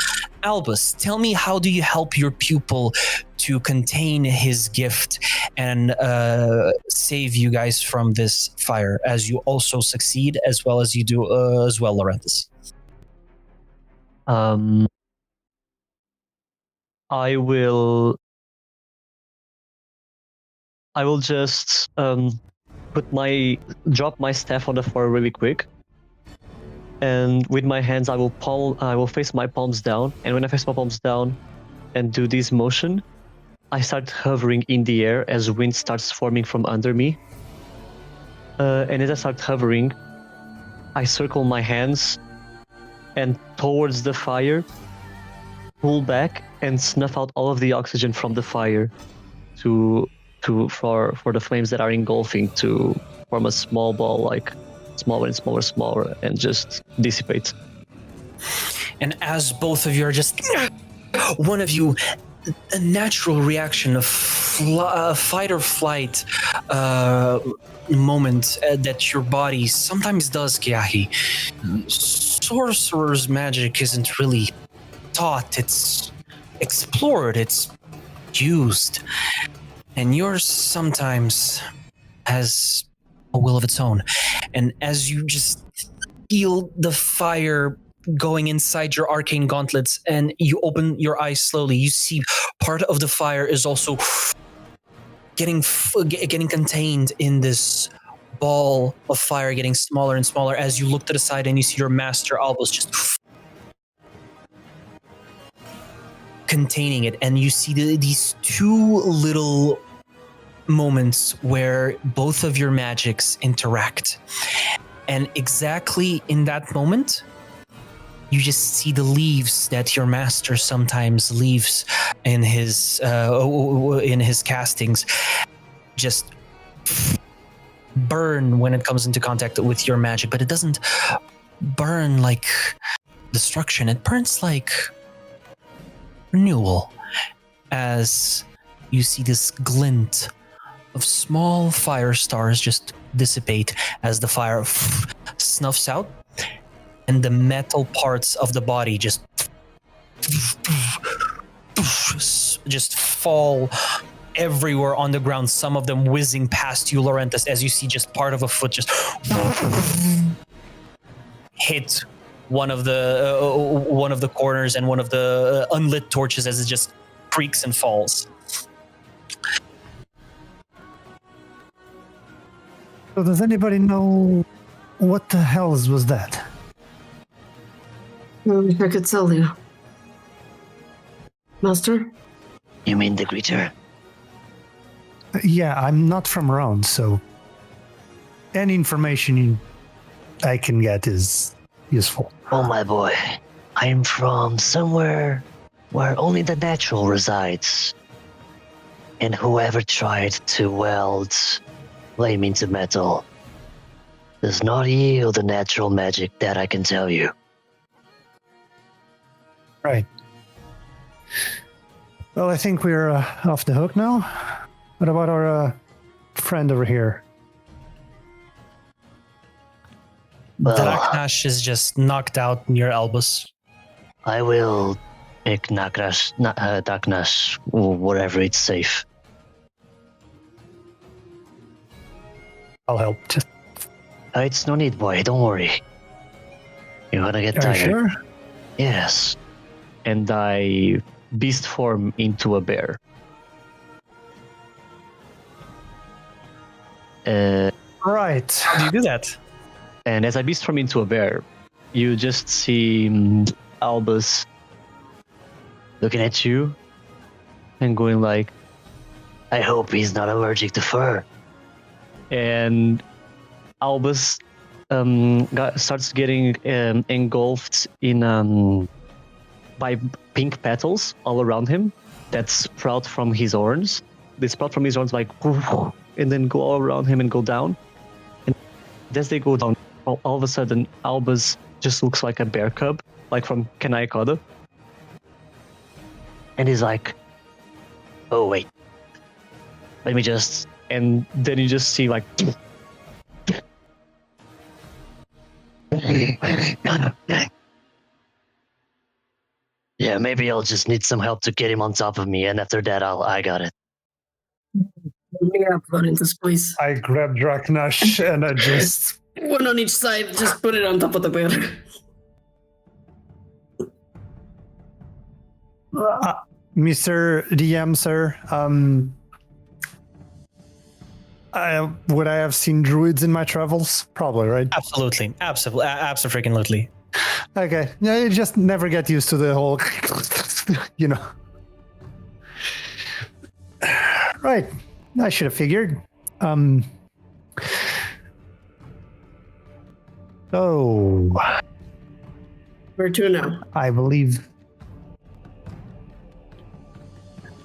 Albus, tell me, how do you help your pupil to contain his gift and save you guys from this fire, as you also succeed, as well as you do as well, Lorenthus? I will just drop my staff on the floor really quick, and with my hands I will face my palms down, and when I face my palms down and do this motion, I start hovering in the air as wind starts forming from under me. And as I start hovering, I circle my hands and towards the fire, pull back and snuff out all of the oxygen from the fire for the flames that are engulfing to form a small ball, like smaller and smaller, and just dissipate. And as both of you are just, one of you, a natural reaction of fight or flight moment that your body sometimes does, Keahi. Sorcerer's magic isn't really taught, it's explored, it's used. And yours sometimes has a will of its own. And as you just feel the fire going inside your arcane gauntlets and you open your eyes slowly, you see part of the fire is also getting contained in this ball of fire, getting smaller and smaller as you look to the side and you see your master Albus just containing it. And you see these two little moments where both of your magics interact. And exactly in that moment, you just see the leaves that your master sometimes leaves in his castings just burn when it comes into contact with your magic. But it doesn't burn like destruction. It burns like renewal, as you see this glint of small fire stars just dissipate as the fire snuffs out, and the metal parts of the body just fall everywhere on the ground, some of them whizzing past you, Lorenthus, as you see just part of a foot just hit one of the corners and one of the unlit torches as it just creaks and falls. So does anybody know what the hell was that? I wish I could tell you. Master? You mean the creature? Yeah, I'm not from around, so any information I can get is useful. Oh my boy, I'm from somewhere where only the natural resides. And whoever tried to weld flame into metal does not yield the natural magic, that I can tell you. Right. Well, I think we're off the hook now. What about our friend over here? Well, Draknash is just knocked out near Albus. I will pick Daggerheart, wherever it's safe. I'll help. Just It's no need, boy. Don't worry. You're gonna get are you tired. sure? Yes. And I beast form into a bear. Right. How do you do that? And as I beast form into a bear, you just see Albus looking at you and going like, I hope he's not allergic to fur. and Albus starts getting engulfed in by pink petals all around him that sprout from his horns. They sprout from his horns like, and then go all around him and go down. And as they go down, all of a sudden, Albus just looks like a bear cub, like from Keahi. And he's like, oh, wait. Let me just... And then you just see like, Yeah, maybe I'll just need some help to get him on top of me, and after that, I got it. Yeah, Lorenthus, please. I grab Draknash and I just... One on each side, just put it on top of the bear. Mr. DM, sir, would I have seen druids in my travels? Probably, right? Absolutely. Absolutely. Okay. Yeah, you just never get used to the whole, you know. Right. I should have figured. So, Where to now? I believe.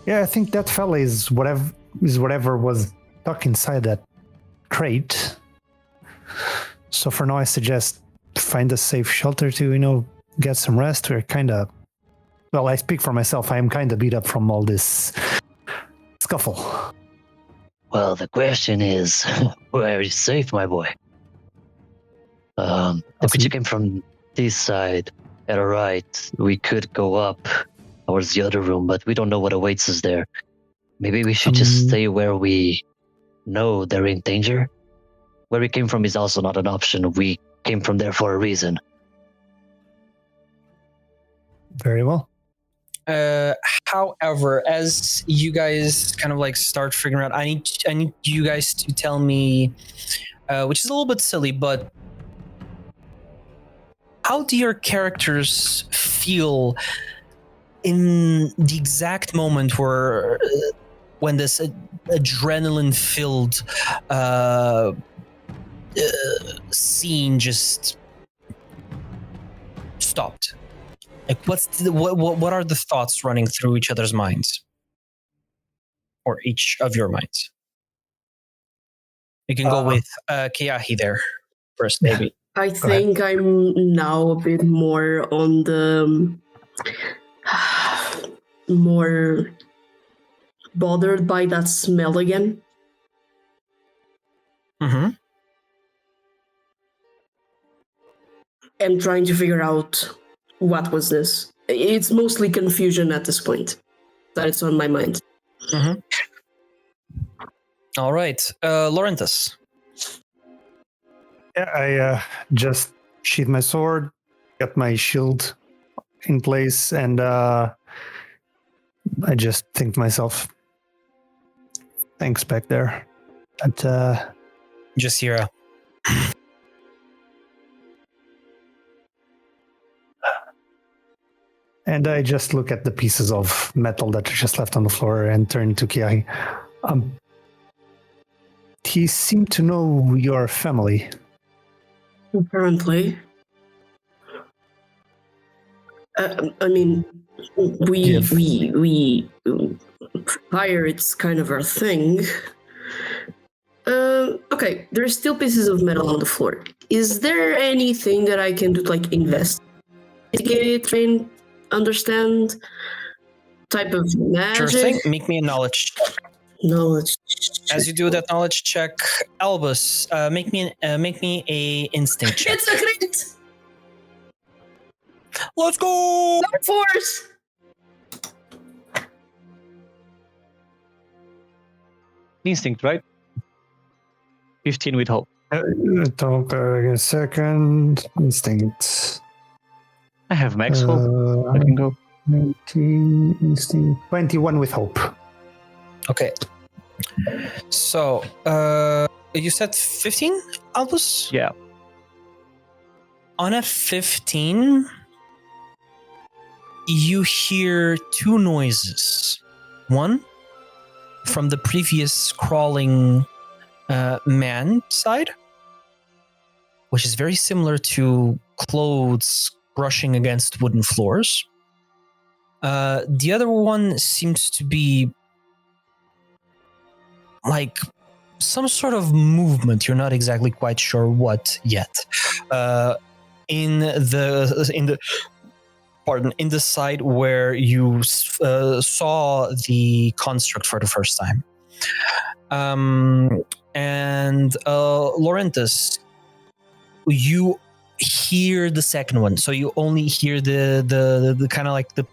Yeah, I think that fella is whatever was stuck inside that crate. So for now, I suggest find a safe shelter to, get some rest. We're kind of, well, I speak for myself. I am kind of beat up from all this scuffle. Well, the question is, where is safe, my boy? The creature came from this side. At our right, we could go up towards the other room, but we don't know what awaits us there. Maybe we should just stay where we know they're in danger. Where we came from is also not an option. We came from there for a reason. Very well. However, as you guys kind of like start figuring out, I need you guys to tell me, which is a little bit silly, but how do your characters feel in the exact moment when this adrenaline-filled scene just stopped? Like, what are the thoughts running through each other's minds, or each of your minds? You can go with Keahi there first, maybe. I think I'm now a bit more on the more bothered by that smell again. Mm-hmm. And trying to figure out what was this. It's mostly confusion at this point. That's on my mind. Mm-hmm. All right, Lorenthus. Yeah, I just sheath my sword, got my shield in place, and I just think to myself, thanks back there. But Just hear a... And I just look at the pieces of metal that are just left on the floor and turn to Keahi. He seemed to know your family. Apparently. I mean, we fire, it's kind of our thing. Okay, there's still pieces of metal on the floor. Is there anything that I can do to, like, investigate, train, understand type of magic? Sure thing. Make me a knowledge check. Knowledge. As you do that knowledge check, Albus, make me a instinct check. It's a crit! Let's go! No force! Instinct, right? 15 with hope. Don't a second. Instinct. I have max hope. I can go. 19, instinct. 21 with hope. Okay. So, you said 15, Albus? Yeah. On a 15, you hear two noises. One from the previous crawling man side, which is very similar to clothes brushing against wooden floors. The other one seems to be like some sort of movement. You're not exactly quite sure what yet. In the side where you saw the construct for the first time. And Lorenthus, you hear the second one, so you only hear the kind of like the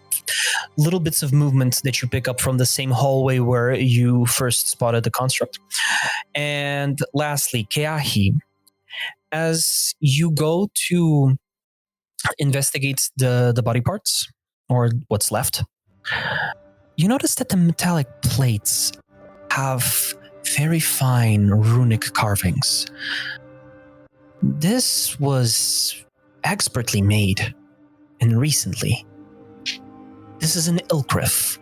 little bits of movement that you pick up from the same hallway where you first spotted the construct. And lastly, Keahi, as you go to investigate the body parts, or what's left, you notice that the metallic plates have very fine runic carvings. This was expertly made, and recently. This is an Ilkrith.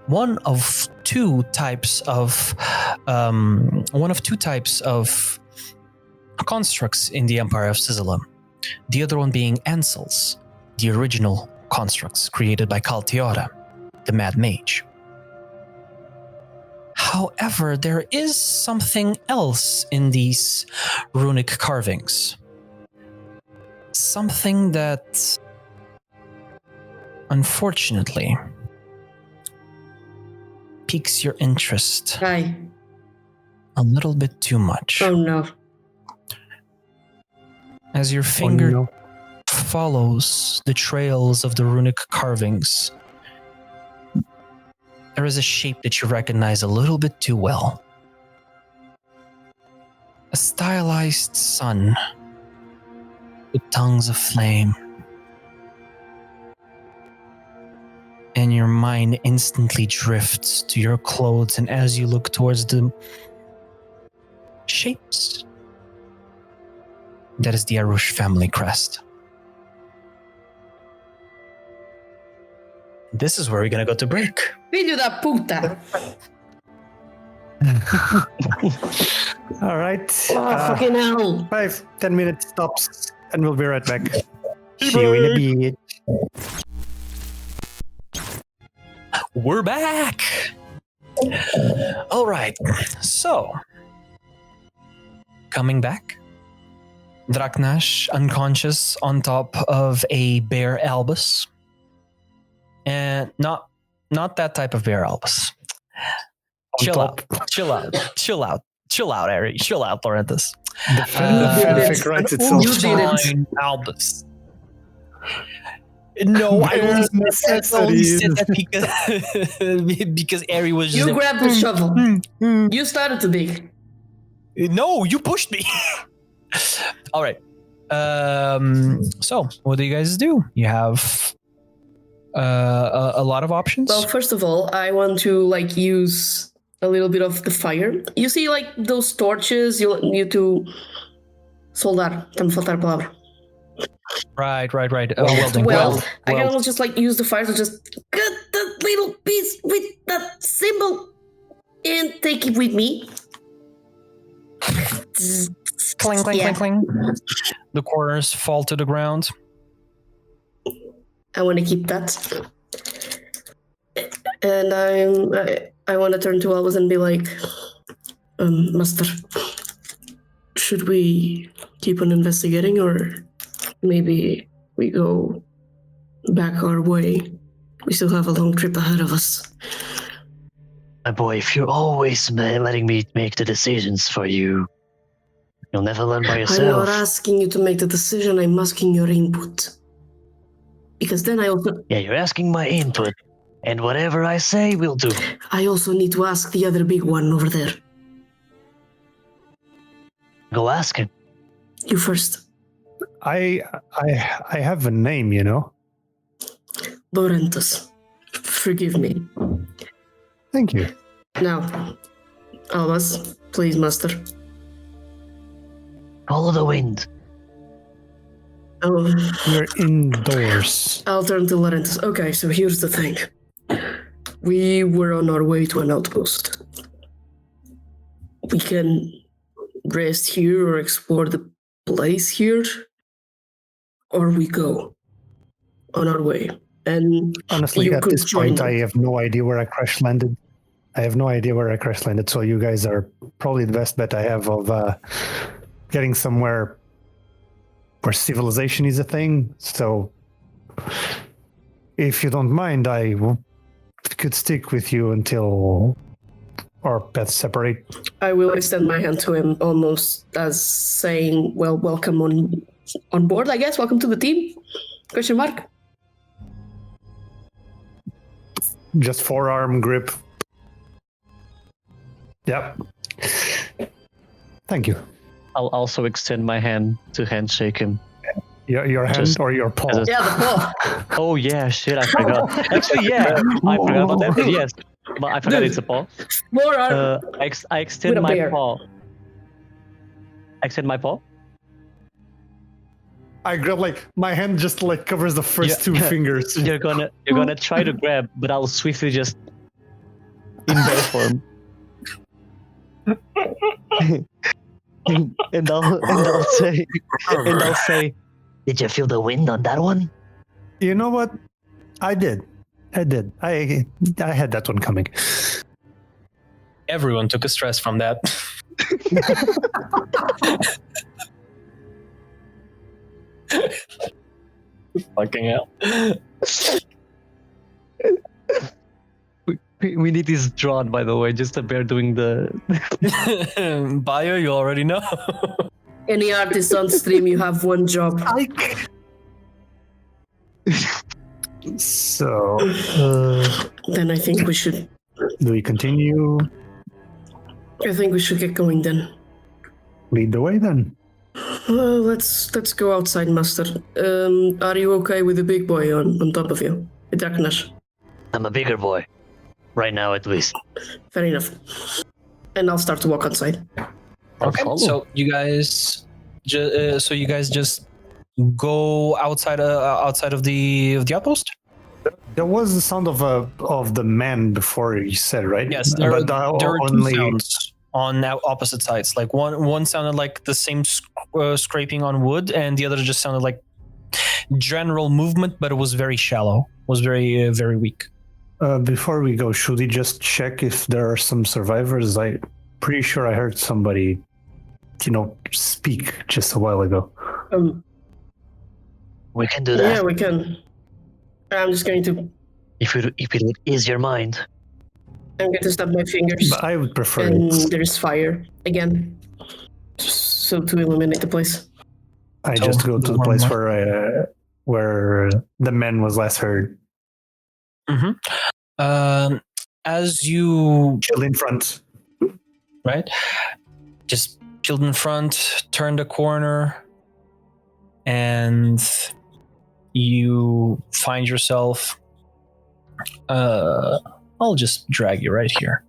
One of two types of constructs in the Empire of Sizzla. The other one being Ansels, the original constructs created by Kaltiora, the Mad Mage. However, there is something else in these runic carvings. Something that, unfortunately, piques your interest Hi. a little bit too much. Oh no. As your finger follows the trails of the runic carvings, there is a shape that you recognize a little bit too well. A stylized sun with tongues of flame. And your mind instantly drifts to your clothes, and as you look towards the shapes, that is the Arush family crest. This is where we're gonna go to break. Filho da puta. All right. Fucking hell. 5-10 minutes stops, and we'll be right back. See you in a bit. We're back! All right, so coming back, Draknash unconscious on top of a bear Albus. And not that type of bear Albus. Chill out, Aryn. Chill out, Lorenthus. The fanfic writes itself. You did it. Fine Albus. No, I only said that because Aryn was just You grabbed the shovel. You started to dig. No, you pushed me. All right. So what do you guys do? You have a lot of options. Well, first of all, I want to use a little bit of the fire. You see, those torches. You need to soldar. Está me faltar a palavra. Right. Welding. Well, I can almost just use the fire to just cut the little piece with that symbol and take it with me. Cling. The corners fall to the ground. I want to keep that. And I want to turn to Albus and be like, Master, should we keep on investigating, or maybe we go back our way? We still have a long trip ahead of us. My boy, if you're always letting me make the decisions for you, you'll never learn by yourself. I'm not asking you to make the decision, I'm asking your input. Because then I also... Yeah, you're asking my input, and whatever I say, we'll do. I also need to ask the other big one over there. Go ask him. You first. I have a name, you know. Lorenthus. Forgive me. Thank you. Now, Albus, please, Master. Follow the wind. We're indoors. I'll turn to Lorenthus. Okay, so here's the thing. We were on our way to an outpost. We can rest here or explore the place here, or we go on our way. And honestly, you at could this join point, them. I have no idea where I crash landed. So you guys are probably the best bet I have of getting somewhere where civilization is a thing. So if you don't mind, I could stick with you until our paths separate. I will extend my hand to him almost as saying, well, welcome on board, I guess. Welcome to the team? Question mark? Just forearm grip. Yep. Thank you. I'll also extend my hand to handshake him. Your hand Just or your paw? Yeah, the paw. Oh yeah, shit, I forgot. Actually, yeah, I forgot about that. But yes, but I forgot it's a paw. Forearm. I extend With a my bear. paw. I extend my paw. I grab my hand just covers the first two fingers. You're gonna try to grab, but I'll swiftly just in bear form. and I'll say, Did you feel the wind on that one? You know what? I did. I had that one coming. Everyone took a stress from that. Fucking hell. we need this drawn, by the way, just a bear doing the. Bio, you already know. Any artist on stream, you have one job. So, Then I think we should. do we continue? I think we should get going then. Lead the way then. Well, let's go outside, Master. Are you okay with the big boy on top of you, the Draknash? I'm a bigger boy. Right now, at least. Fair enough. And I'll start to walk outside. Okay, so you guys, just go outside of the outpost. There was the sound of the man before you said, right? Yes, there are only two sounds on opposite sides. Like one sounded like the same scraping on wood, and the other just sounded like general movement, but it was very shallow. Was very very weak. Before we go, should we just check if there are some survivors? I'm pretty sure I heard somebody, speak just a while ago. We can do that. Yeah, we can. I'm just going to. If it would ease your mind. I'm going to snap my fingers. But I would prefer And it. there's fire again, so to illuminate the place. I just go to the place where the man was last heard. Mm-hmm. As you Chill in front. right, just chilled in front, turned a corner, and you find yourself. I'll just drag you right here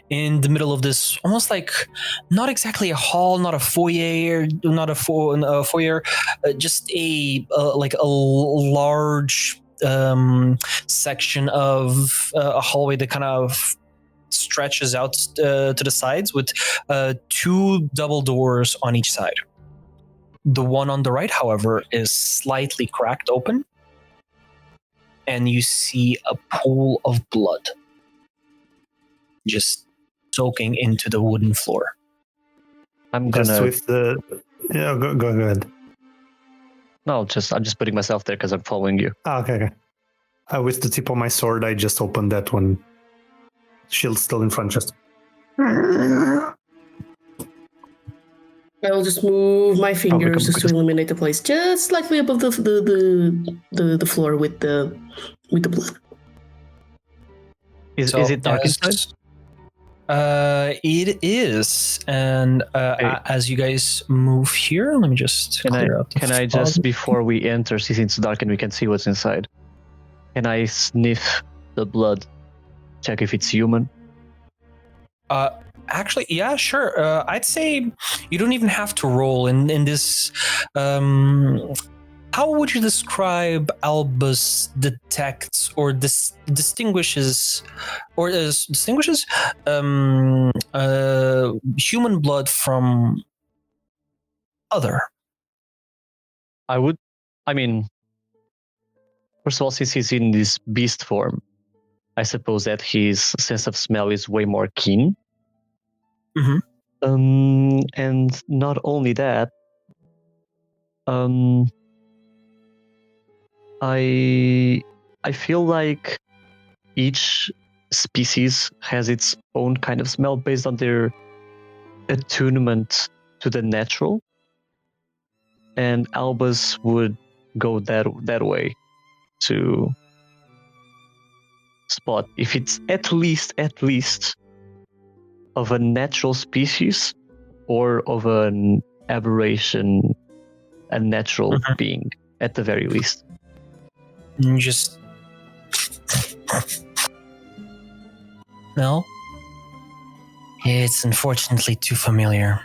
in the middle of this, almost like not exactly a hall, not a foyer, just a large section of a hallway that kind of stretches out to the sides with two double doors on each side. The one on the right, however, is slightly cracked open, and you see a pool of blood just soaking into the wooden floor. I'm gonna. Just with the. Yeah, go ahead. No, I'm just putting myself there because I'm following you. Okay. With the tip of my sword, I just opened that one. Shield still in front, just. I will just move my fingers just to illuminate the place, just slightly above the floor with the blood. Is it dark inside? It is, and as you guys move here, let me just clear out. Can I just, before we enter, since it's dark and we can see what's inside, can I sniff the blood, check if it's human? Actually, yeah, sure. I'd say you don't even have to roll in this. How would you describe Albus detects or distinguishes human blood from other? First of all, since he's in this beast form, I suppose that his sense of smell is way more keen. Mm-hmm. And not only that, I feel like each species has its own kind of smell based on their attunement to the natural, and Albus would go that way to spot if it's at least of a natural species or of an aberration, a natural being at the very least. You just no. It's unfortunately too familiar.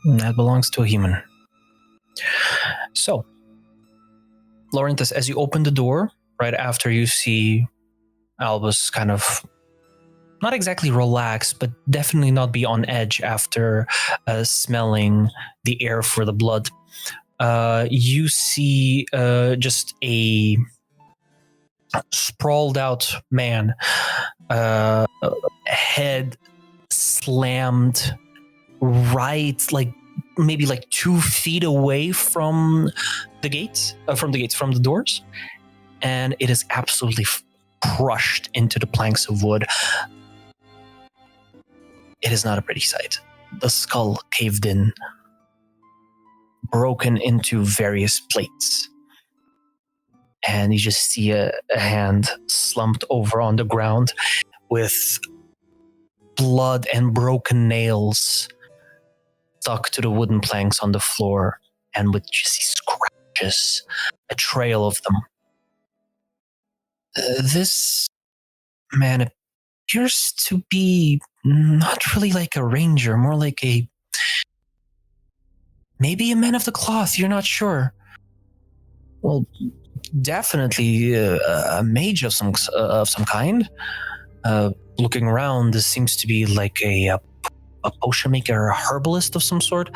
That belongs to a human. So, Lorenthus, as you open the door, right after you see Albus kind of not exactly relax, but definitely not be on edge after smelling the air for the blood, you see just a sprawled out man, head slammed right, like maybe like 2 feet away from the doors, and it is absolutely crushed into the planks of wood. It is not a pretty sight. The skull caved in, broken into various plates. And you just see a hand slumped over on the ground with blood and broken nails stuck to the wooden planks on the floor, and with just these scratches, a trail of them. This man appears to be not really like a ranger, more like maybe a man of the cloth, you're not sure. Well, definitely a mage of some kind. Looking around, this seems to be like a potion maker, a herbalist of some sort.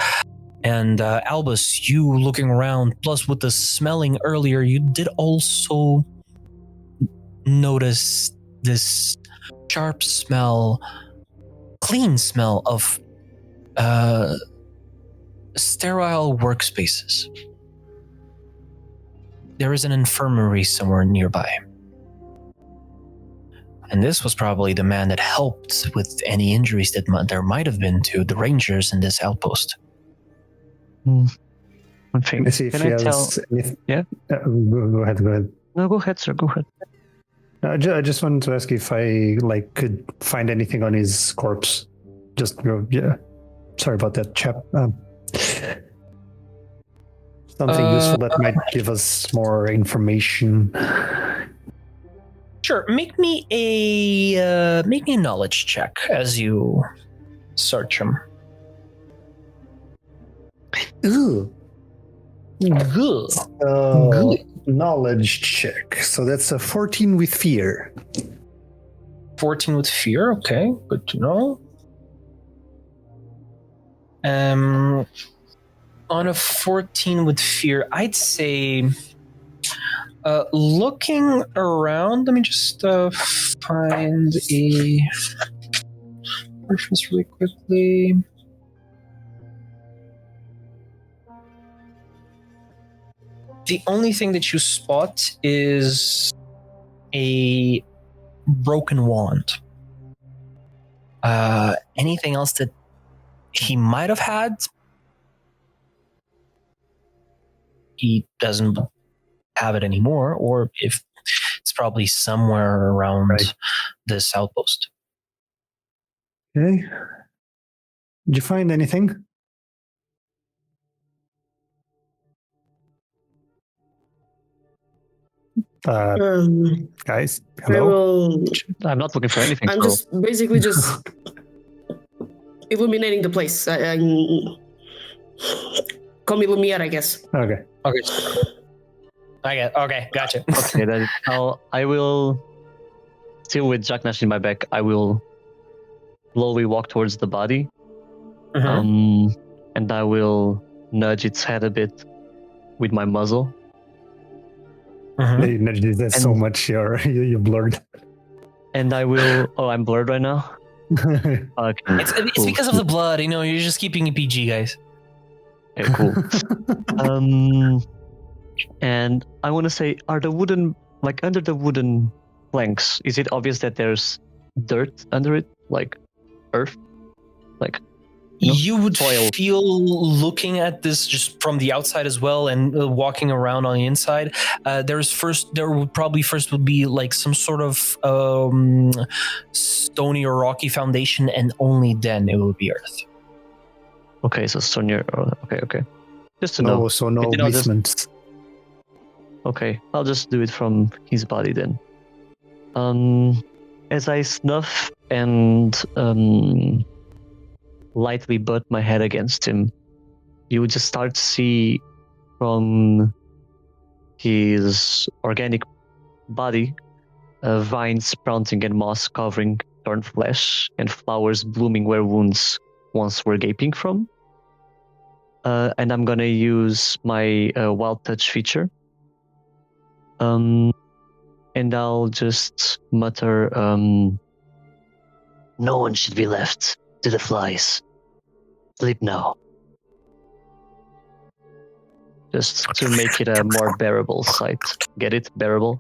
And Albus, you looking around, plus with the smelling earlier, you did also notice this sharp smell, clean smell of sterile workspaces. There is an infirmary somewhere nearby. And this was probably the man that helped with any injuries that there might have been to the rangers in this outpost. One thing. Let's see if Can he I has tell? anything. Yeah? Go ahead. No, go ahead, sir. Go ahead. I just wanted to ask if I could find anything on his corpse. Just go. Yeah. Sorry about that, chap. Something useful that might give us more information. Sure, make me a knowledge check as you search him. Ooh. Good. Knowledge check. So that's a 14 with fear. 14 with fear. Okay, good to know. On a 14 with fear, I'd say, looking around, let me just find a reference really quickly. The only thing that you spot is a broken wand. Anything else that he might have had, he doesn't have it anymore, or if it's probably somewhere around this outpost. Okay. Did you find anything? Guys, hello? I'm not looking for anything. I'm so. just basically just illuminating the place. Come illuminate, I guess. Okay. Okay, gotcha. Okay, then I will, still with Draknash in my back, I will slowly walk towards the body. And I will nudge its head a bit with my muzzle. You nudged it so much, you're blurred. And I will. Oh, I'm blurred right now. Okay. It's because of the blood, you're just keeping it PG, guys. Okay, cool. And I want to say, are the wooden, like under the wooden planks, is it obvious that there's dirt under it, like earth? Like, You would soil. feel looking at this just from the outside as well, and walking around on the inside. There would probably first be like some sort of stony or rocky foundation, and only then it would be earth. Okay, so stony. Okay. Just to know. No, so no Good to know, just- basements. Okay, I'll just do it from his body then. As I snuff and lightly butt my head against him, you would just start to see from his organic body vines sprouting and moss covering torn flesh and flowers blooming where wounds once were gaping from. And I'm gonna use my wild touch feature. And I'll just mutter, No one should be left to the flies. Sleep now. just to make it a more bearable sight. Get it? Bearable?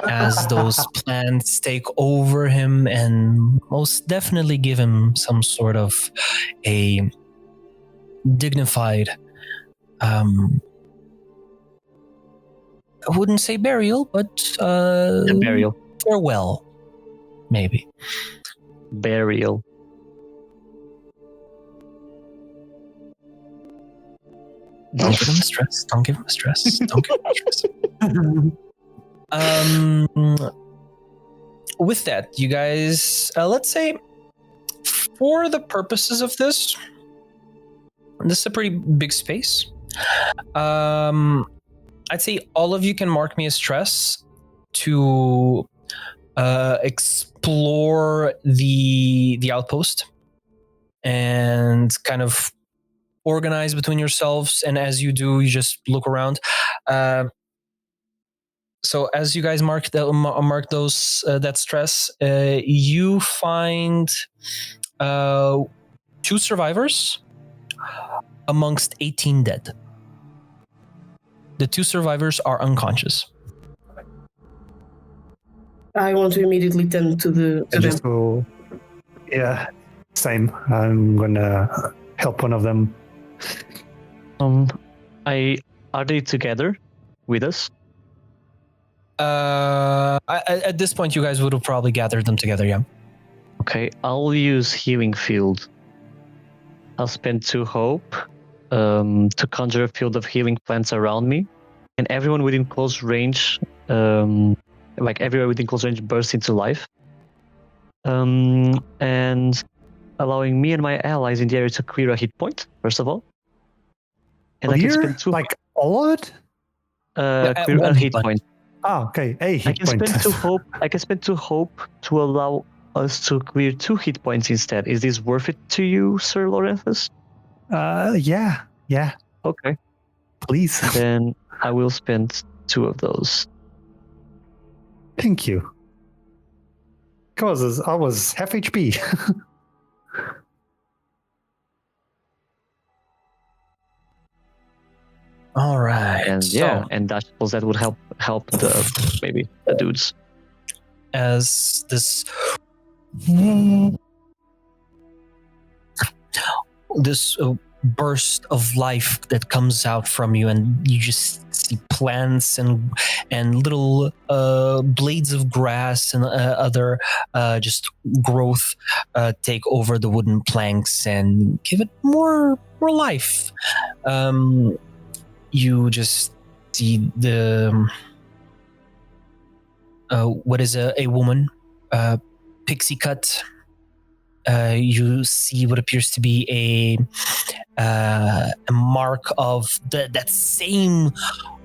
As those plants take over him and most definitely give him some sort of a dignified, I wouldn't say burial, but Burial. farewell, maybe. Burial. Don't give him a stress. Don't give him a stress. Don't give him a stress. With that, you guys, let's say, for the purposes of this is a pretty big space. I'd say all of you can mark me a stress to explore the outpost and kind of organize between yourselves. And as you do, you just look around. So as you guys mark those that stress, you find 2 survivors amongst 18 dead. The 2 survivors are unconscious. I want to immediately tend to them. So, yeah, same. I'm gonna help one of them. Are they together with us? At this point, you guys would have probably gathered them together, yeah. Okay, I'll use Healing Field. I'll spend 2 hope to conjure a field of healing plants around me, and everyone within close range, everywhere within close range, bursts into life, and allowing me and my allies in the area to clear a hit point, first of all. And I can spend 2 all of it? clear a hit point. Ah, okay. A hit point. I can spend 2 hope to allow us to clear 2 hit points instead. Is this worth it to you, Sir Lorenthus? Yeah. Okay. Please. Then I will spend 2 of those. Thank you. Because I was half HP. All right. And and I suppose that would help the dudes. As this burst of life that comes out from you, and you just see plants and little blades of grass and other just growth take over the wooden planks and give it more life. You just see the what is a woman, pixie cut. You see what appears to be a mark of that same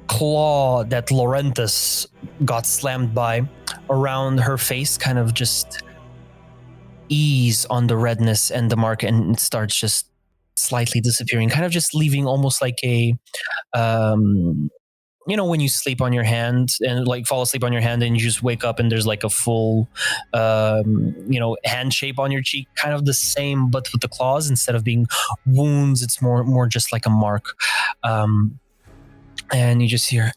claw that Lorenthus got slammed by around her face, kind of just ease on the redness and the mark, and it starts just slightly disappearing, kind of just leaving almost like a when you sleep on your hand and fall asleep on your hand and you just wake up and there's like a full hand shape on your cheek, kind of the same, but with the claws, instead of being wounds, it's more just like a mark. And you just hear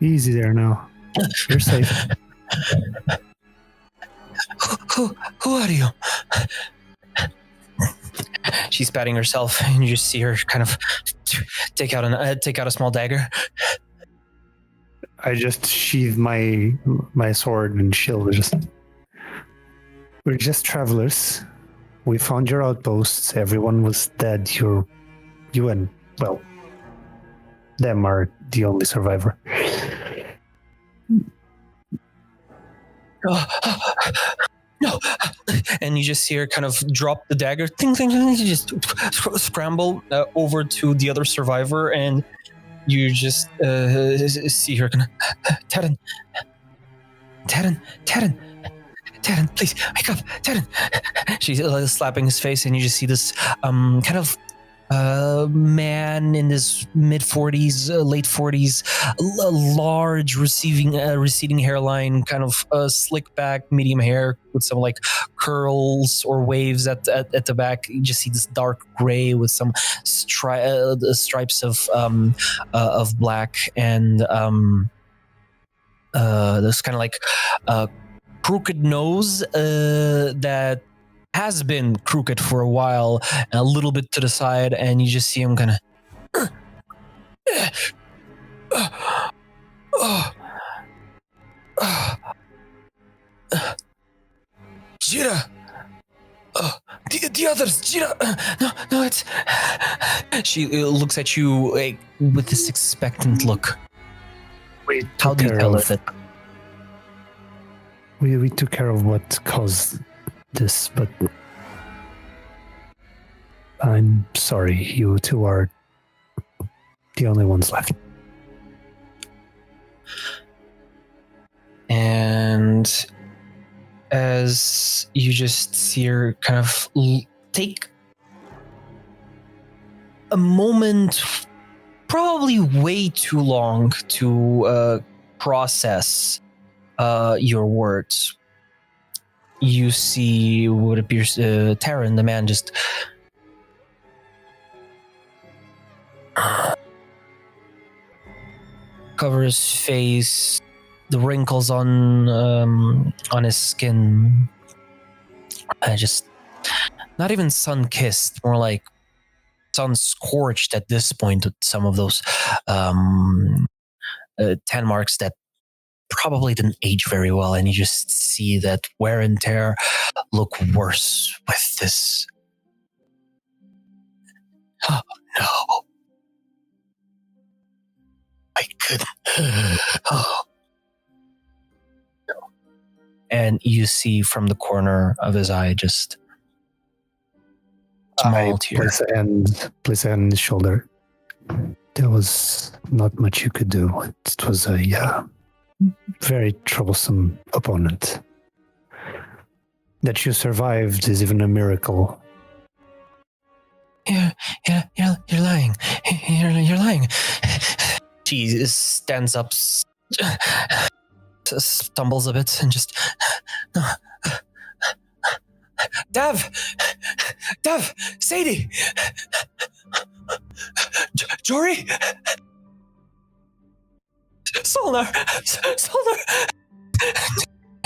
Easy there now. You're safe. Who are you? She's patting herself, and you just see her kind of take out a small dagger. I just sheathe my sword and shield. We're just travelers. We found your outposts. Everyone was dead. You and, well, them are the only survivor. No. And you just see her kind of drop the dagger. Ting, ting, ting. You just scramble over to the other survivor, and you just see her kind of, Terran, please, wake up, Terran. She's slapping his face, and you just see this kind of man in his mid-40s, late 40s, large receding hairline, kind of slick back, medium hair with some like curls or waves at the back. You just see this dark gray with some stripes of black, and this kind of like crooked nose that has been crooked for a while, a little bit to the side, and you just see him kind of Jira, the others, Jira, no, it's... She looks at you like, with this expectant look. How do you tell her that? We took care of what caused this, but I'm sorry, you two are the only ones left. And as you just see her kind of take a moment, probably way too long to process your words, you see what appears Terran, the man, just cover his face, the wrinkles on his skin, just not even sun-kissed, more like sun-scorched at this point with some of those tan marks that probably didn't age very well, and you just see that wear and tear look worse with this. Oh no, I couldn't. Oh. And you see from the corner of his eye just small tear. Place a hand on his shoulder. There was not much you could do. It was a very troublesome opponent. That you survived is even a miracle. Yeah, you're lying. You're lying. She stands up, stumbles a bit, and just... Dav! Sadie! Jory! Solnar!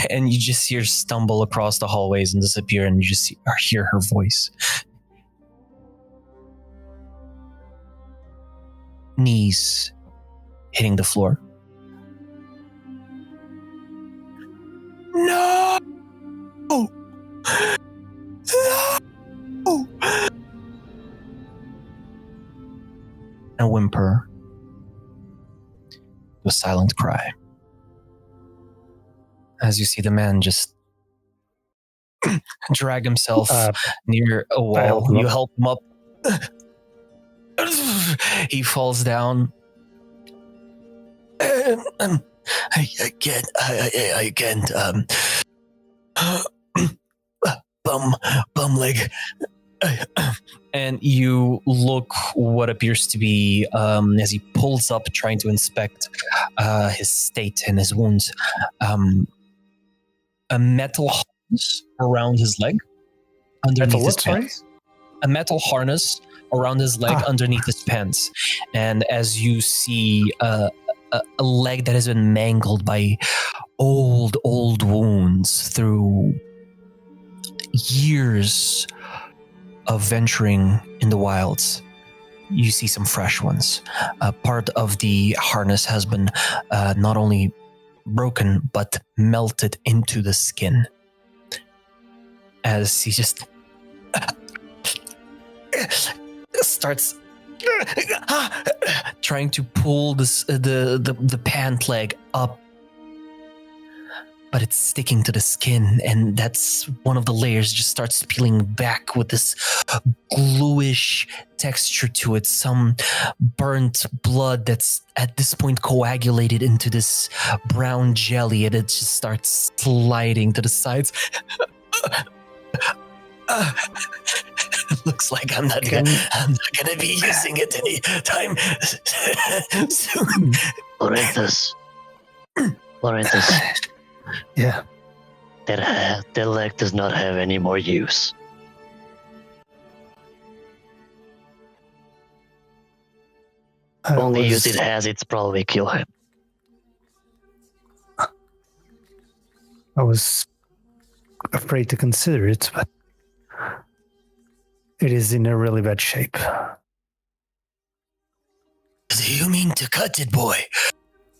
And you just see her stumble across the hallways and disappear, and you just hear her voice. Knees hitting the floor. No! No! A whimper. A silent cry. As you see the man just drag himself near a wall. You help him up. He falls down. I can't. Bum leg. And you look what appears to be, as he pulls up, trying to inspect his state and his wounds, a metal harness around his leg. Underneath his pants. A metal harness around his leg, underneath his pants. And as you see a leg that has been mangled by old wounds through years of venturing in the wilds, you see some fresh ones. Part of the harness has been not only broken, but melted into the skin. As he just starts trying to pull this, the pant leg up, but it's sticking to the skin, and that's one of the layers just starts peeling back with this gluish texture to it, some burnt blood that's at this point coagulated into this brown jelly, and it just starts sliding to the sides. It looks like I'm not gonna be using it any time soon. Lorenthus. Yeah. That leg does not have any more use. Only use it has, it's probably kill him. I was afraid to consider it, but it is in a really bad shape. Do you mean to cut it, boy?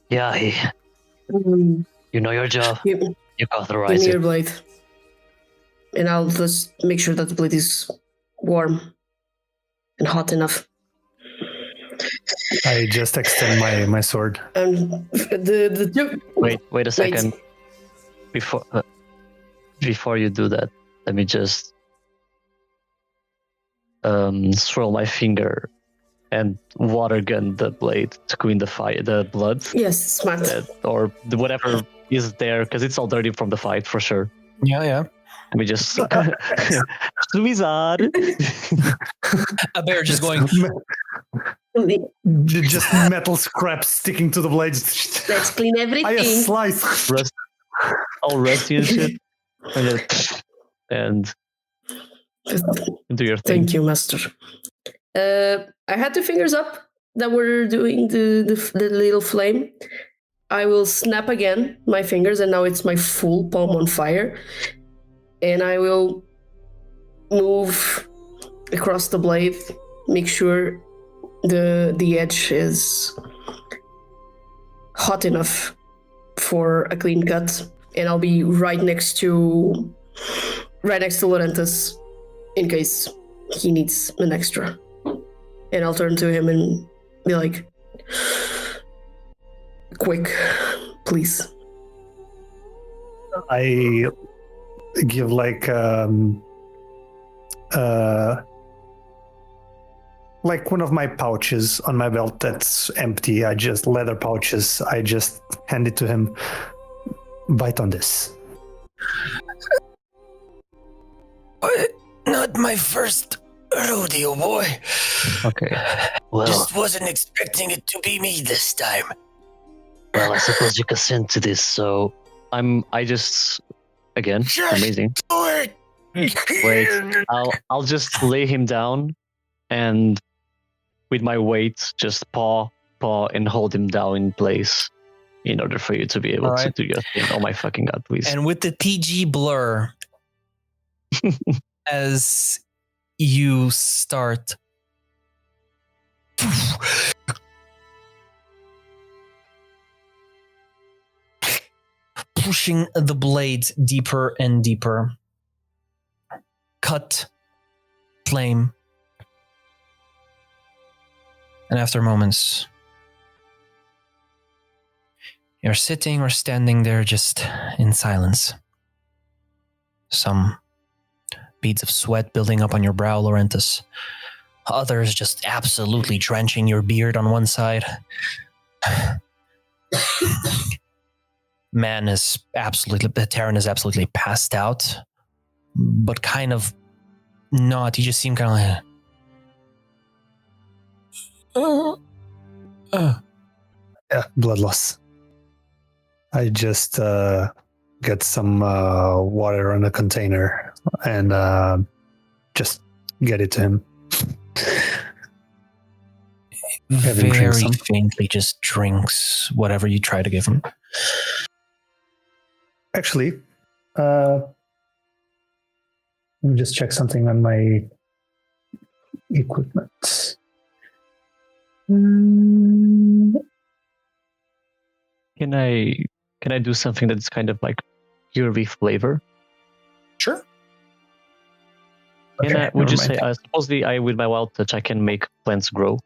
Yeah, you know your job. You authorize Give me it. your blade. And I'll just make sure that the blade is warm and hot enough. I just extend my sword. And Wait a second. Before you do that, let me just swirl my finger and water gun the blade to clean the blood. Yes, smart. Or whatever is there, because it's all dirty from the fight for sure. Yeah. Let me just wizard. A bear just going. Just metal scraps sticking to the blades. Let's clean everything. I slice. All rusty and shit. And do your thing. Thank you, master. I had the fingers up that were doing the little flame. I will snap again my fingers, and now it's my full palm on fire. And I will move across the blade, make sure the edge is hot enough for a clean cut, and I'll be right next to Lorenthus in case he needs an extra. And I'll turn to him and be like, quick, please. I give like one of my pouches on my belt that's empty. Leather pouches. I just hand it to him. Bite on this. Not my first rodeo, boy. Okay. Well, Just wasn't expecting it to be me this time. well, I suppose you consent to this, so again, amazing. Do it. Wait, I'll just lay him down and with my weight just paw and hold him down in place in order for you to be able to do your thing. Oh my fucking god, please. And with the PG blur, as you start pushing the blades deeper and deeper, cut, flame, and after moments, you're sitting or standing there just in silence. Some beads of sweat building up on your brow, Lorenthus. Others just absolutely drenching your beard on one side. Terran is absolutely passed out, but kind of not. You just seem kind of like... Yeah, blood loss. I just get some water in a container and just get it to him. Having drank very some. faintly just drinks whatever you try to give him. Actually, let me just check something on my equipment. Can I do something that's kind of like purely flavor? Sure. Would never you mind. say, supposedly with my wild touch, I can make plants grow?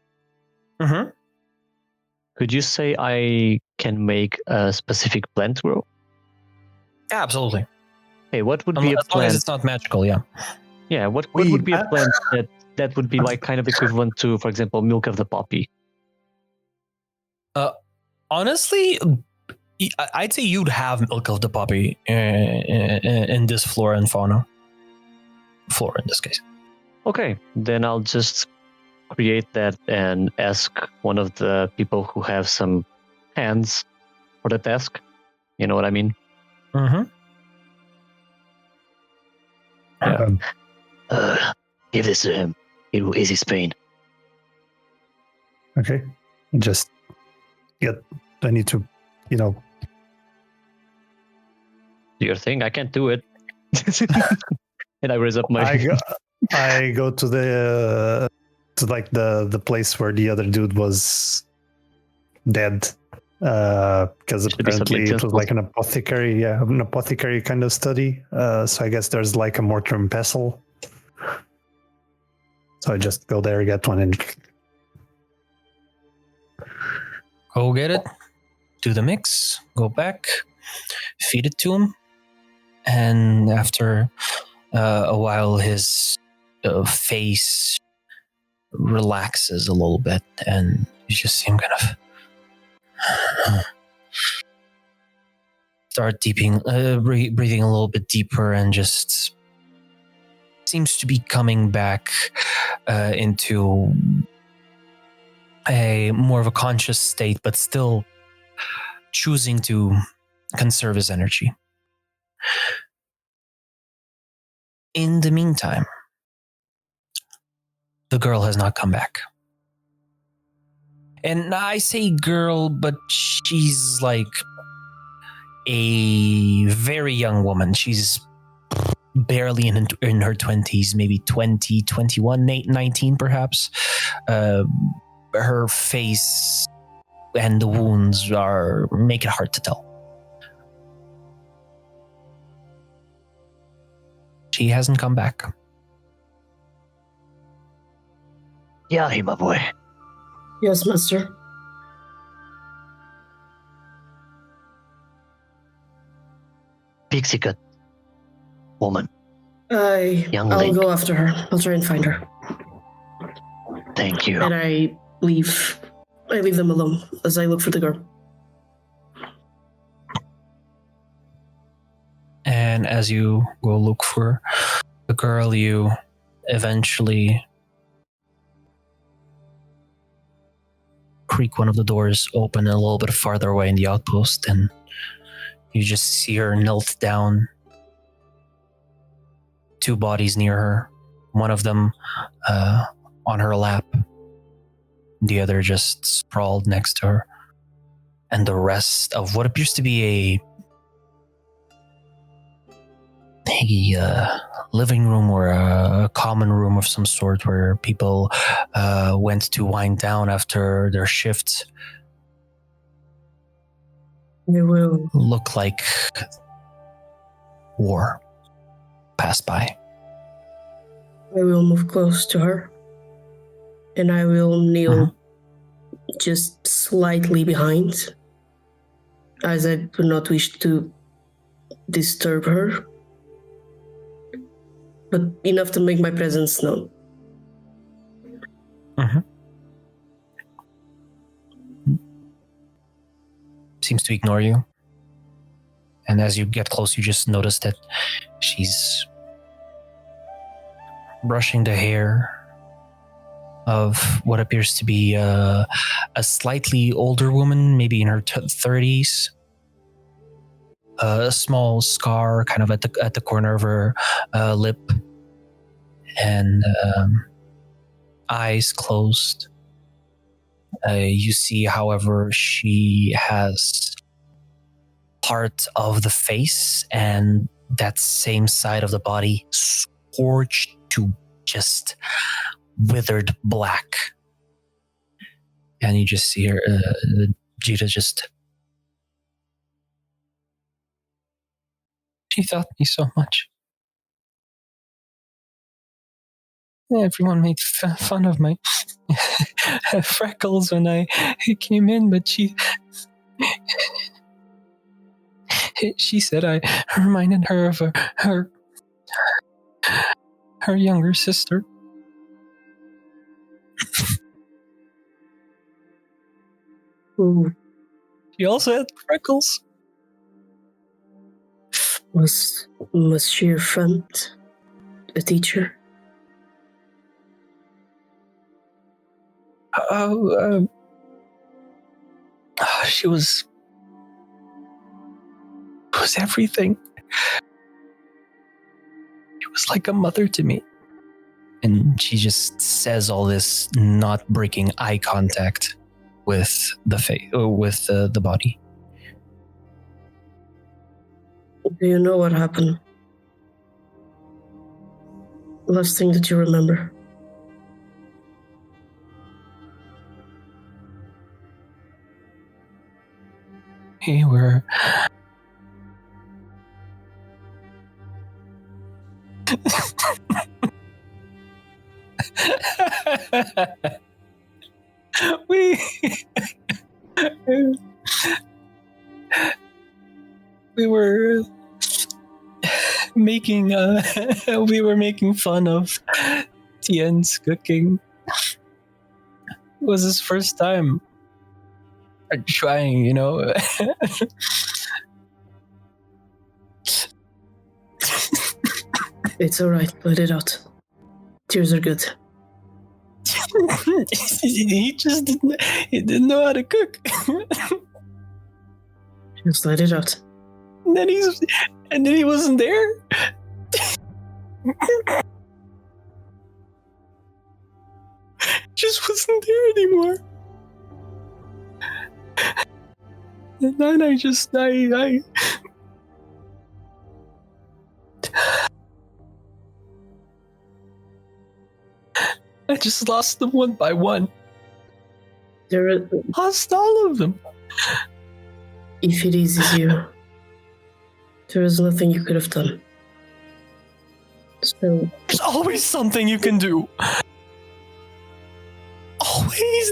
Mm-hmm. Could you say I can make a specific plant grow? Absolutely. Hey, what would be a As long as plant? it's not magical, yeah. Yeah, what would be a plant that would be like kind of equivalent to, for example, milk of the poppy? Honestly, I'd say you'd have milk of the poppy in this flora and fauna. Flora in this case. Okay, then I'll just create that and ask one of the people who have some hands for the task. You know what I mean? Mm-hmm. Yeah. Give this to him. It will ease his pain. Okay. Just I need to, Do your thing. I can't do it. And I raise up my. I go to the place where the other dude was dead. Because apparently it was like an apothecary kind of study. So I guess there's like a mortar and pestle. So I just go there, get one, and Go get it. Do the mix. Go back. Feed it to him. And after a while, his face relaxes a little bit, and you just see him kind of start breathing a little bit deeper, and just seems to be coming back into a more of a conscious state, but still choosing to conserve his energy. In the meantime, the girl has not come back. And I say girl, but she's like a very young woman. She's barely in her 20s, maybe 20, 21, 19 perhaps. Her face and the wounds make it hard to tell. She hasn't come back. Keahi, my boy. Yes, master. Pixie cut. Woman. Young I'll lady. go after her. I'll try and find her. Thank you. And I leave them alone as I look for the girl. And as you go look for the girl, you eventually creak one of the doors open a little bit farther away in the outpost, and you just see her knelt down. Two bodies near her, one of them on her lap, the other just sprawled next to her, and the rest of what appears to be a living room or a common room of some sort where people went to wind down after their shifts. I will Look like war passed by. I will move close to her, and I will kneel just slightly behind, as I do not wish to disturb her, but enough to make my presence known. Seems to ignore you. And as you get close, you just notice that she's brushing the hair of what appears to be a slightly older woman, maybe in her 30s. A small scar kind of at the corner of her lip, and eyes closed. You see, however, she has part of the face and that same side of the body scorched to just withered black. And you just see her, Jita just... She taught me so much. Everyone made fun of my freckles when I came in, but she said I reminded her of her younger sister. Who She also had freckles. was she your friend? A teacher? She was everything. She was like a mother to me. And she just says all this, not breaking eye contact with the face, with the body. Do you know what happened? Last thing that you remember? We were... we were making fun of Tien's cooking. It was his first time trying, you know. It's alright, let it out. Tears are good. He didn't know how to cook. Just let it out. And then he wasn't there. Just wasn't there anymore. And then I just lost them one by one. Lost all of them. If it eases you, there is nothing you could have done. So There's always something you can do.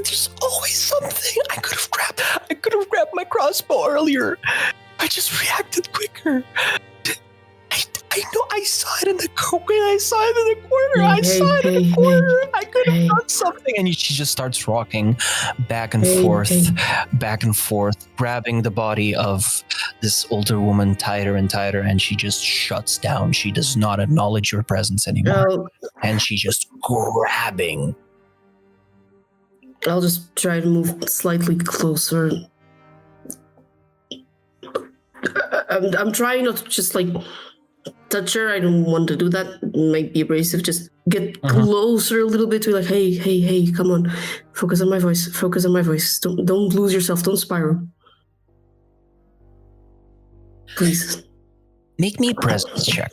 There's always something. I could have grabbed my crossbow earlier. I just reacted quicker. I know I saw it in the corner. I saw it in the corner. I could have done something. And she just starts rocking back and forth, grabbing the body of this older woman tighter and tighter, and she just shuts down. She does not acknowledge your presence anymore. And she's just grabbing. I'll just try to move slightly closer. I'm trying not to just like touch her. I don't want to do that. It might be abrasive. Just get closer a little bit to like, hey, come on. Focus on my voice. Don't lose yourself. Don't spiral. Please. Make me a presence check.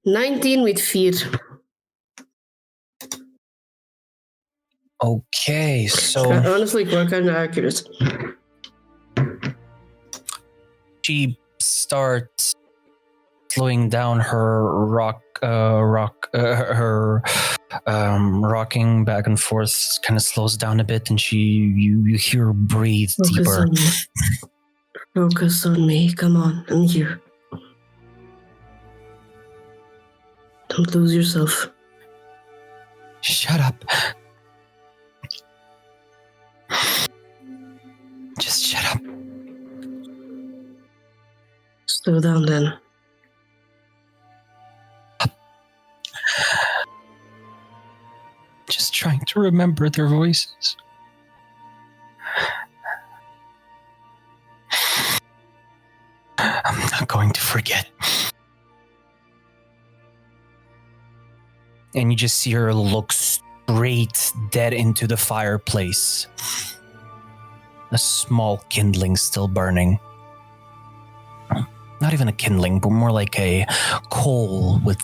19 with fear. Okay, so honestly, we're kind of accurate. She starts slowing down her rocking back and forth. Kind of slows down a bit, and you hear her breathe deeper. Focus on me. Come on, I'm here. Don't lose yourself. Shut up. Just shut up. Slow down then. Just trying to remember their voices. I'm not going to forget. And you just see her look straight dead into the fireplace. A small kindling still burning. Not even a kindling, but more like a coal with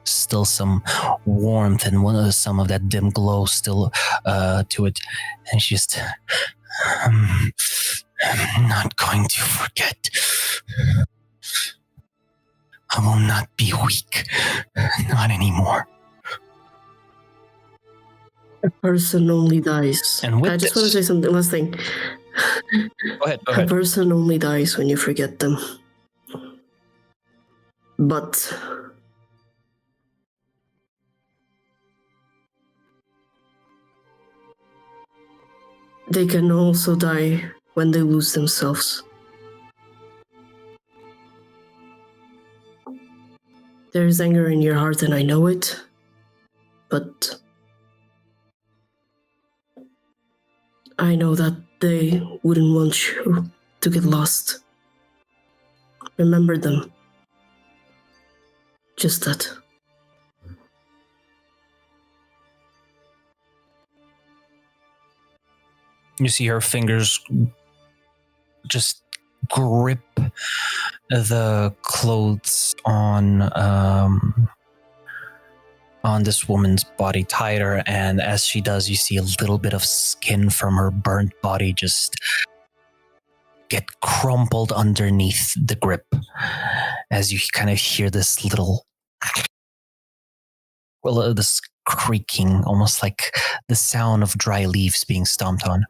still some warmth and some of that dim glow still to it. And she's just, I'm not going to forget. I will not be weak. Not anymore. A person only dies. And with I just want to say something last thing. Go ahead. A person only dies when you forget them. But they can also die when they lose themselves. There is anger in your heart, and I know it, but I know that they wouldn't want you to get lost. Remember them. Just that. You see her fingers just grip the clothes on this woman's body tighter, and as she does, you see a little bit of skin from her burnt body just get crumpled underneath the grip as you kind of hear this little this creaking, almost like the sound of dry leaves being stomped on.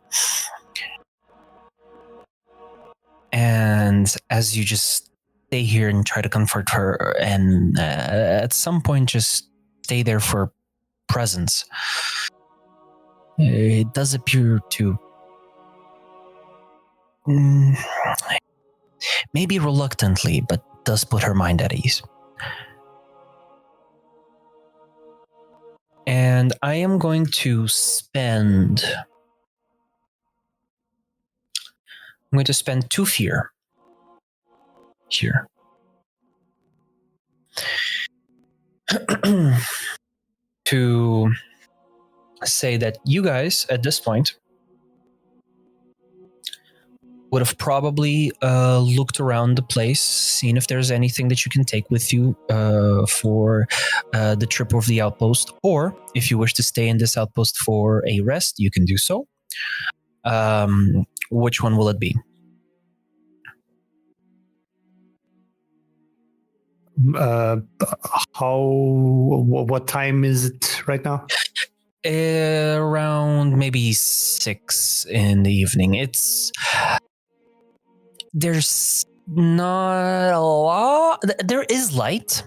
And as you just stay here and try to comfort her, and at some point just stay there for presence, it does appear to maybe reluctantly, but does put her mind at ease. And I am going to spend 2 fear here. To say that you guys at this point would have probably looked around the place, seen if there's anything that you can take with you for the trip of the outpost, or if you wish to stay in this outpost for a rest, you can do so. Which one will it be? What time is it right now? Around maybe 6 in the evening. There's not a lot. There is light,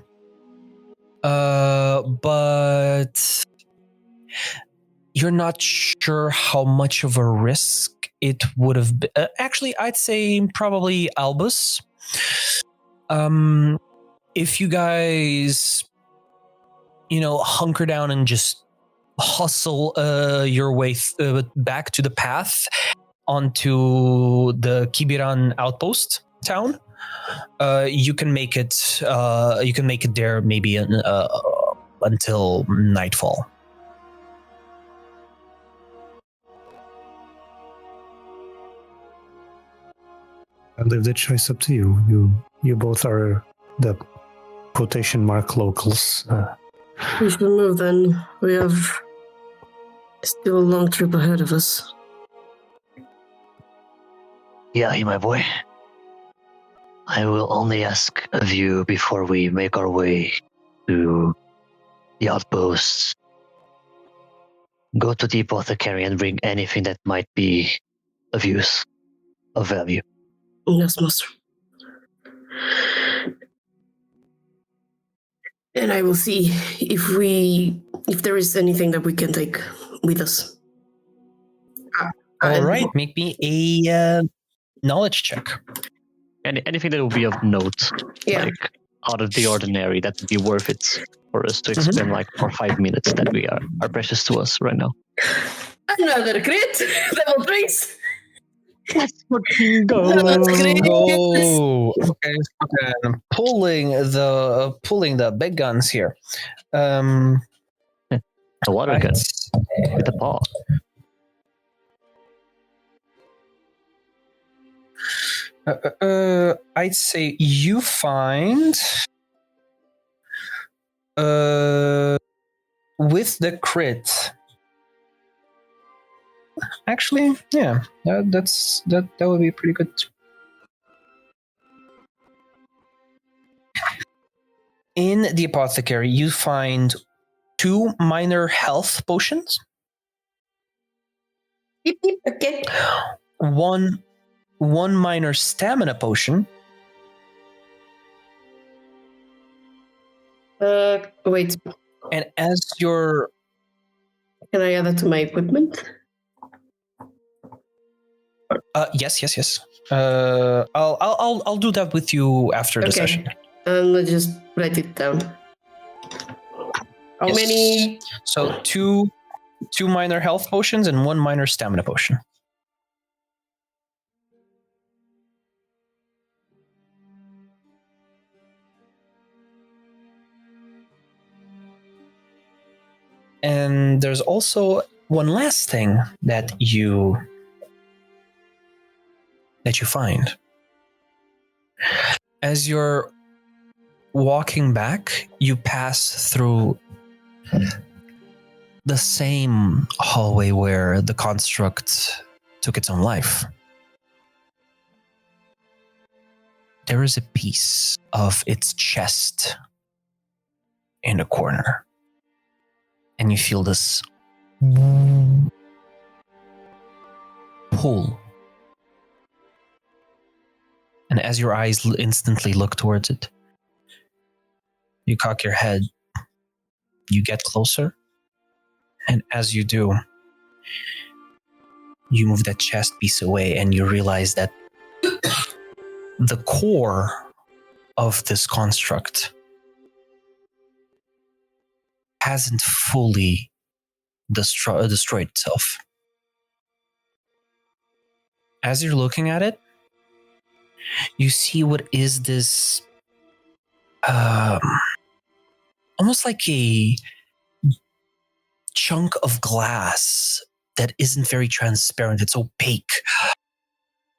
but you're not sure how much of a risk it would have been. Actually, I'd say probably Albus. If you guys, hunker down and just hustle your way back to the path onto the Kibiran outpost town, you can make it. You can make it there maybe until nightfall. I leave the choice up to you. You both are the quotation mark locals. We should move then. We have still a long trip ahead of us. Yeah, my boy. I will only ask of you before we make our way to the outposts. Go to the apothecary and bring anything that might be of use, of value. Yes, master. And I will see if there is anything that we can take with us. All right, make me a knowledge check. Anything that will be of note, like out of the ordinary, that would be worth it for us to explain, like for 5 minutes that we are precious to us right now. Another crit, level 3. Let's fucking go. Go. Okay. I'm pulling the big guns here. A water gun with a paw. I'd say you find with the crit. Actually, yeah, that would be pretty good. In the apothecary, you find 2 minor health potions. Okay. One minor stamina potion. Wait. And as you're Can I add that to my equipment? yes. I'll do that with you after the session. Let's just write it down. How Yes. many? So two minor health potions and 1 minor stamina potion. And there's also one last thing that you find. As you're walking back, you pass through the same hallway where the construct took its own life. There is a piece of its chest in a corner. And you feel this pull. And as your eyes instantly look towards it, you cock your head, you get closer, and as you do, you move that chest piece away and you realize that the core of this construct hasn't fully destroyed itself. As you're looking at it, you see what is this almost like a chunk of glass that isn't very transparent. It's opaque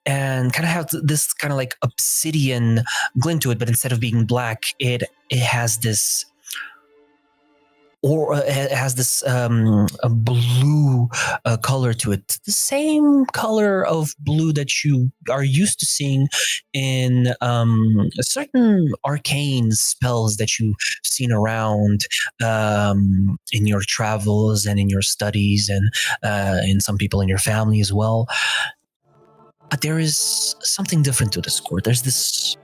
and kind of have this kind of like obsidian glint to it, but instead of being black, it has this a blue color to it, the same color of blue that you are used to seeing in certain arcane spells that you've seen around in your travels and in your studies and in some people in your family as well. But there is something different to this core. There's this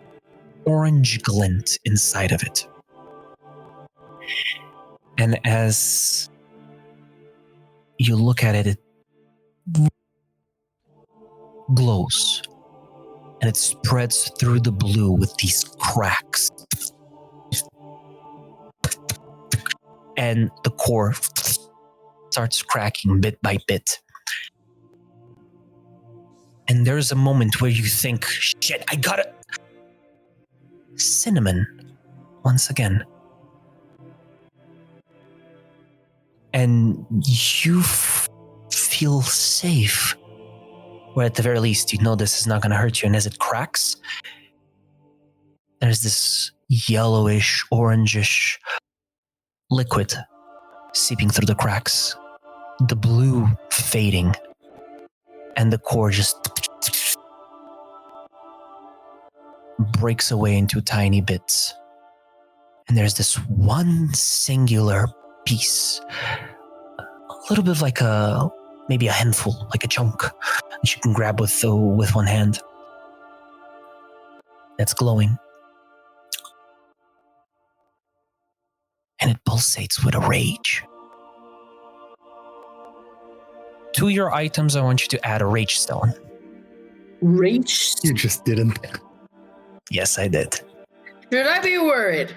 orange glint inside of it. And as you look at it, it glows. And it spreads through the blue with these cracks. And the core starts cracking bit by bit. And there's a moment where you think, shit, I got it. Cinnamon, once again. And you feel safe. Or at the very least, you know this is not going to hurt you. And as it cracks, there's this yellowish, orangish liquid seeping through the cracks. The blue fading. And the core just breaks away into tiny bits. And there's this one singular piece, a little bit like maybe a handful, like a chunk that you can grab with one hand. That's glowing. And it pulsates with a rage. To your items, I want you to add a rage stone. Rage? You just didn't. Yes, I did. Should I be worried?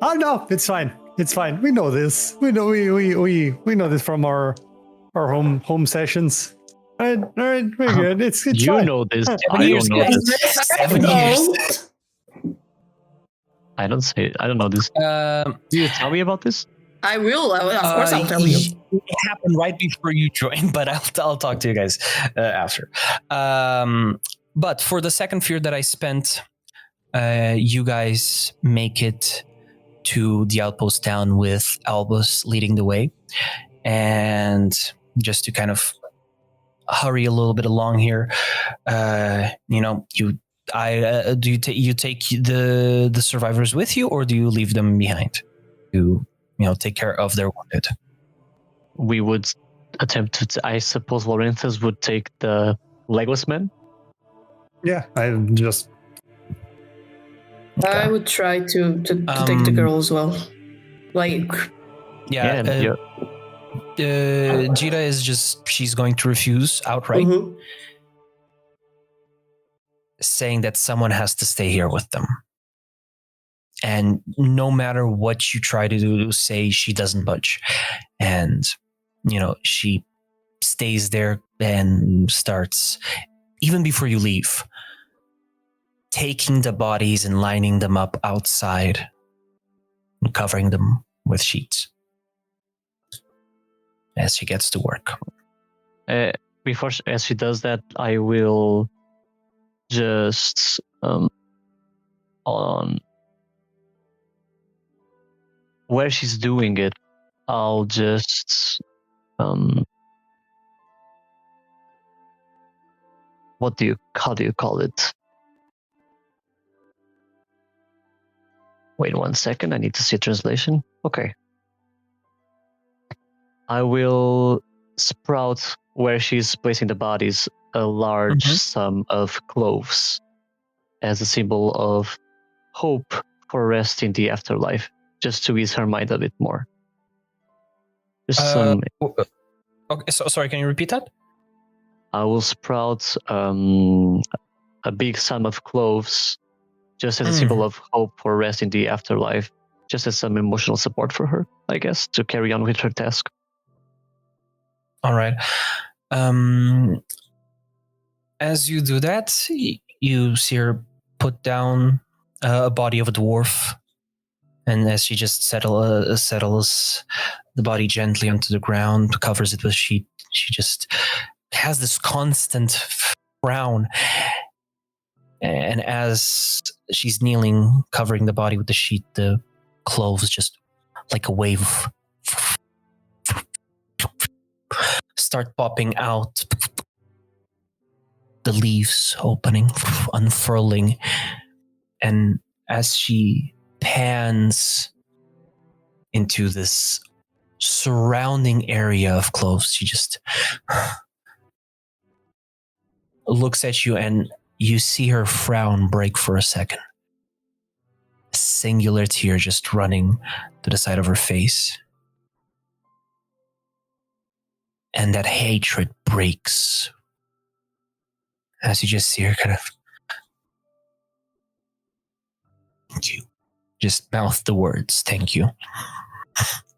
Oh no, it's fine. It's fine. We know this. We know this from our home sessions. All right, we're good. It's You fine. know this. 7 I years, don't know guys. this. 7 years. I don't know this. Do you tell me about this? I will. Of course, I'll tell you. It happened right before you joined, but I'll talk to you guys after. But for the second fear that I spent, you guys make it to the outpost town with Albus leading the way. And just to kind of hurry a little bit along here, do you take the survivors with you, or do you leave them behind to take care of their wounded? We would attempt to. I suppose Lorenthus would take the legless man. Yeah, I just. I would try to take the girl as well. Like, Jita is she's going to refuse outright, saying that someone has to stay here with them. And no matter what you try to do, say she doesn't budge. And, she stays there and starts, even before you leave, taking the bodies and lining them up outside and covering them with sheets as she gets to work. As she does that, I will just on where she's doing it, I'll just how do you call it? Wait 1 second, I need to see a translation. Okay. I will sprout where she's placing the bodies a large sum of cloves as a symbol of hope for rest in the afterlife, just to ease her mind a bit more. Okay, so sorry, can you repeat that? I will sprout a big sum of cloves just as a symbol of hope for rest in the afterlife, just as some emotional support for her, I guess, to carry on with her task. All right. As you do that, you see her put down a body of a dwarf, and as she just settles the body gently onto the ground, covers it with sheet, she just has this constant frown. And as she's kneeling, covering the body with the sheet, the cloves just like a wave start popping out. The leaves opening, unfurling. And as she pans into this surrounding area of cloves, she just looks at you, and you see her frown break for a second. A singular tear just running to the side of her face. And that hatred breaks as you just see her kind of, thank you. Just mouth the words, thank you.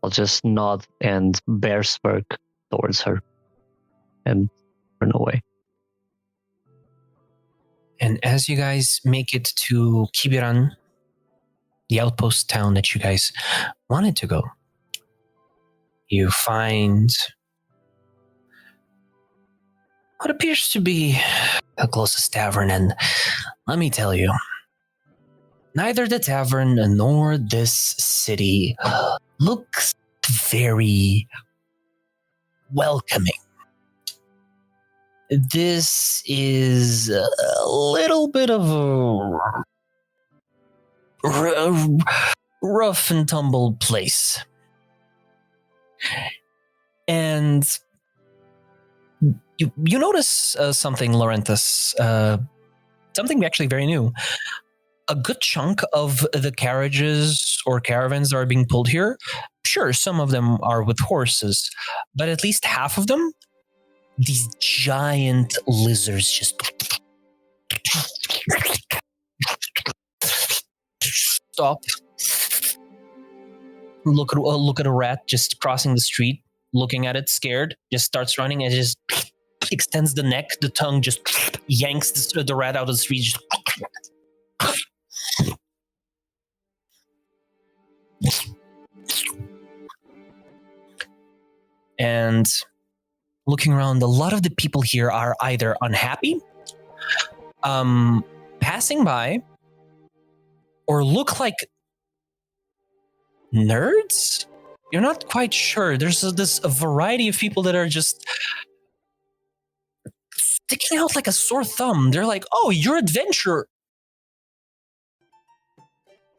I'll just nod and bear smirk towards her and turn away. And as you guys make it to Kibiran, the outpost town that you guys wanted to go, you find what appears to be the closest tavern. And let me tell you, neither the tavern nor this city looks very welcoming. This is a little bit of a rough and tumble place. And you notice something, Lorenthus, something actually very new. A good chunk of the carriages or caravans that are being pulled here, sure, some of them are with horses, but at least half of them, these giant lizards just stop, look at a rat just crossing the street, looking at it, scared, just starts running, and extends the neck, the tongue just yanks the rat out of the street. Just and looking around, a lot of the people here are either unhappy, passing by, or look like nerds. You're not quite sure. There's a variety of people that are just sticking out like a sore thumb. They're like, "Oh, your adventure.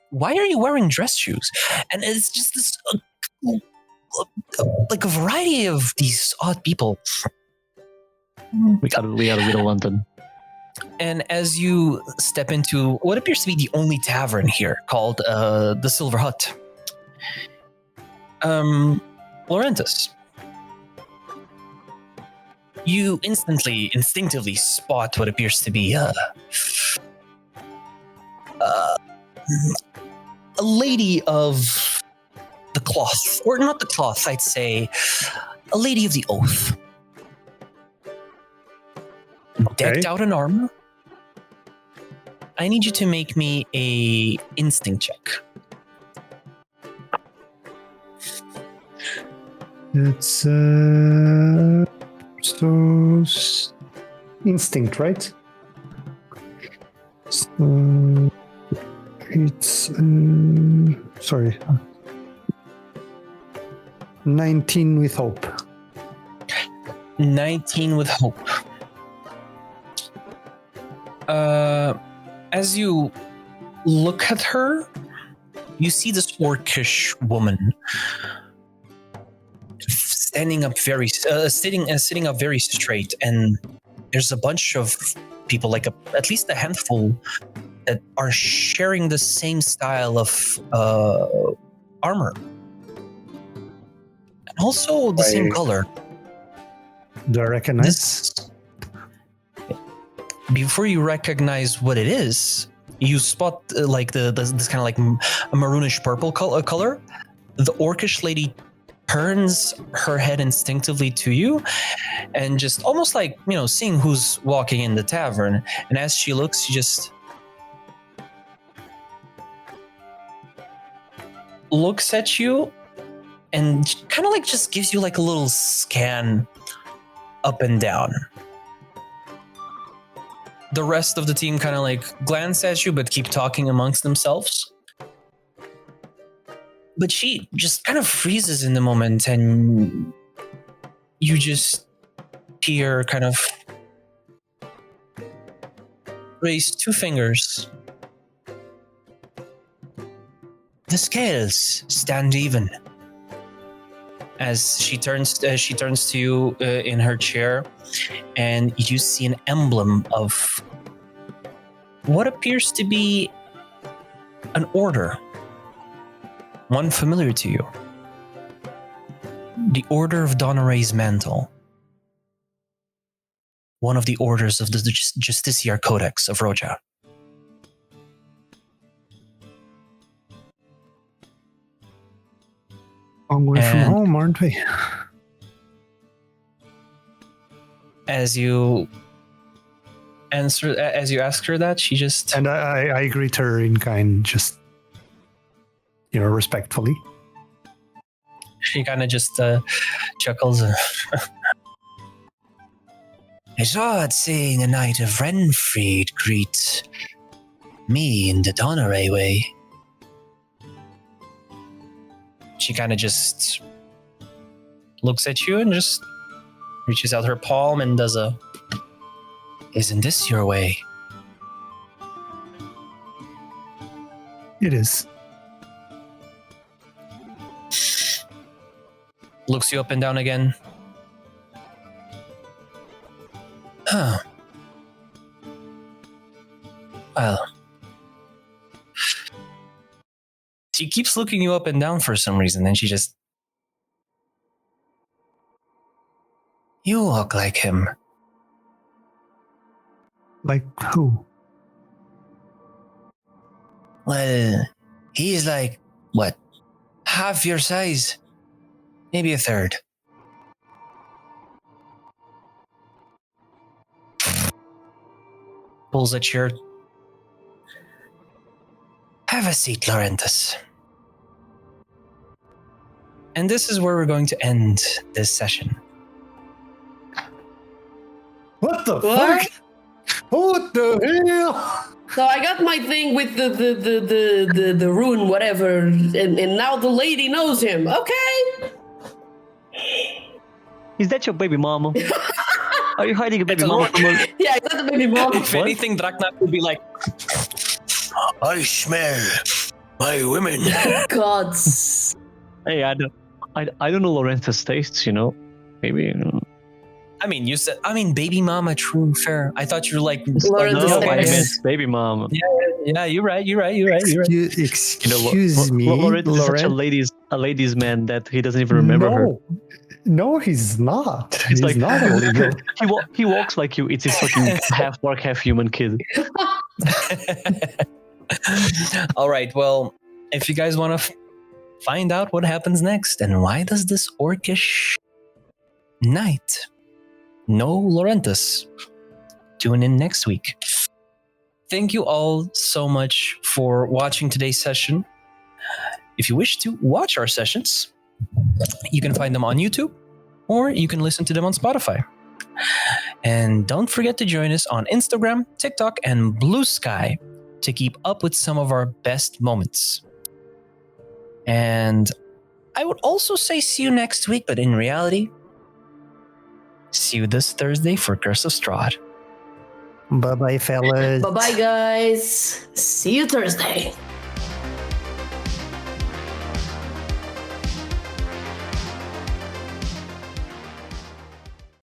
Why are you wearing dress shoes?" And it's just this like a variety of these odd people. We gotta read London. And as you step into what appears to be the only tavern here, called the Silver Hut, Lorenthus, you instinctively spot what appears to be a lady of the cloth, or not the cloth, I'd say a lady of the oath. Decked out in armor. I need you to make me a instinct check. It's instinct, right? So it's 19 with hope. 19 with hope. As you look at her, you see this orcish woman sitting up very straight, and there's a bunch of people, like at least a handful, that are sharing the same style of armor, and also the same color. Do I recognize? Before you recognize what it is, you spot like this kind of like a maroonish purple color. The orcish lady turns her head instinctively to you, and just almost like, seeing who's walking in the tavern. And as she looks, she just looks at you and kind of like just gives you like a little scan up and down. The rest of the team kind of like glance at you, but keep talking amongst themselves. But she just kind of freezes in the moment, and you just hear kind of raise two fingers. The scales stand even. As she turns to you in her chair, and you see an emblem of what appears to be an order, one familiar to you. The Order of Donneray's Mantle, one of the orders of the Justiciar Codex of Roja. Long way from home, aren't we? As you ask her that, she just... And I greet her in kind, just, respectfully. She kind of just chuckles. It's odd seeing a knight of Renfried greet me in the Donneray way. She kind of just looks at you and just reaches out her palm and does a, "Isn't this your way?" It is. Looks you up and down again. Huh. Well. She keeps looking you up and down for some reason, and she just... You look like him. Like who? Well, he's like, what, half your size? Maybe a third. pulls a chair. Have a seat, Lorenthus. And this is where we're going to end this session. What the What? fuck? What the hell? So I got my thing with the rune, whatever, and now the lady knows him. Okay. Is that your baby mama? Are you hiding a baby It's a mama lot. from us? Yeah, is that the baby mom? If anything, Draknash would be like, I smell my women. Gods. Hey, I don't know Lorenthus tastes, you know. Maybe. You know. I mean, you said, baby mama, true, fair. I thought you were like, Lorenthus No, tastes. I meant baby mama. yeah, you're right. Excuse me, Lorenthus is such Loren. a ladies' man that he doesn't even remember her. No, he's not. It's He's like not a legal. he walks like you. It's his fucking half orc, half human kid. All right. Well, if you guys want to find out what happens next and why does this orcish knight know Lorenthus, tune in next week. Thank you all so much for watching today's session. If you wish to watch our sessions, you can find them on YouTube or you can listen to them on Spotify. And don't forget to join us on Instagram, TikTok, and Blue Sky to keep up with some of our best moments. And I would also say see you next week, but in reality, see you this Thursday for Curse of Strahd. Bye bye, fellas. Bye bye, guys. See you Thursday.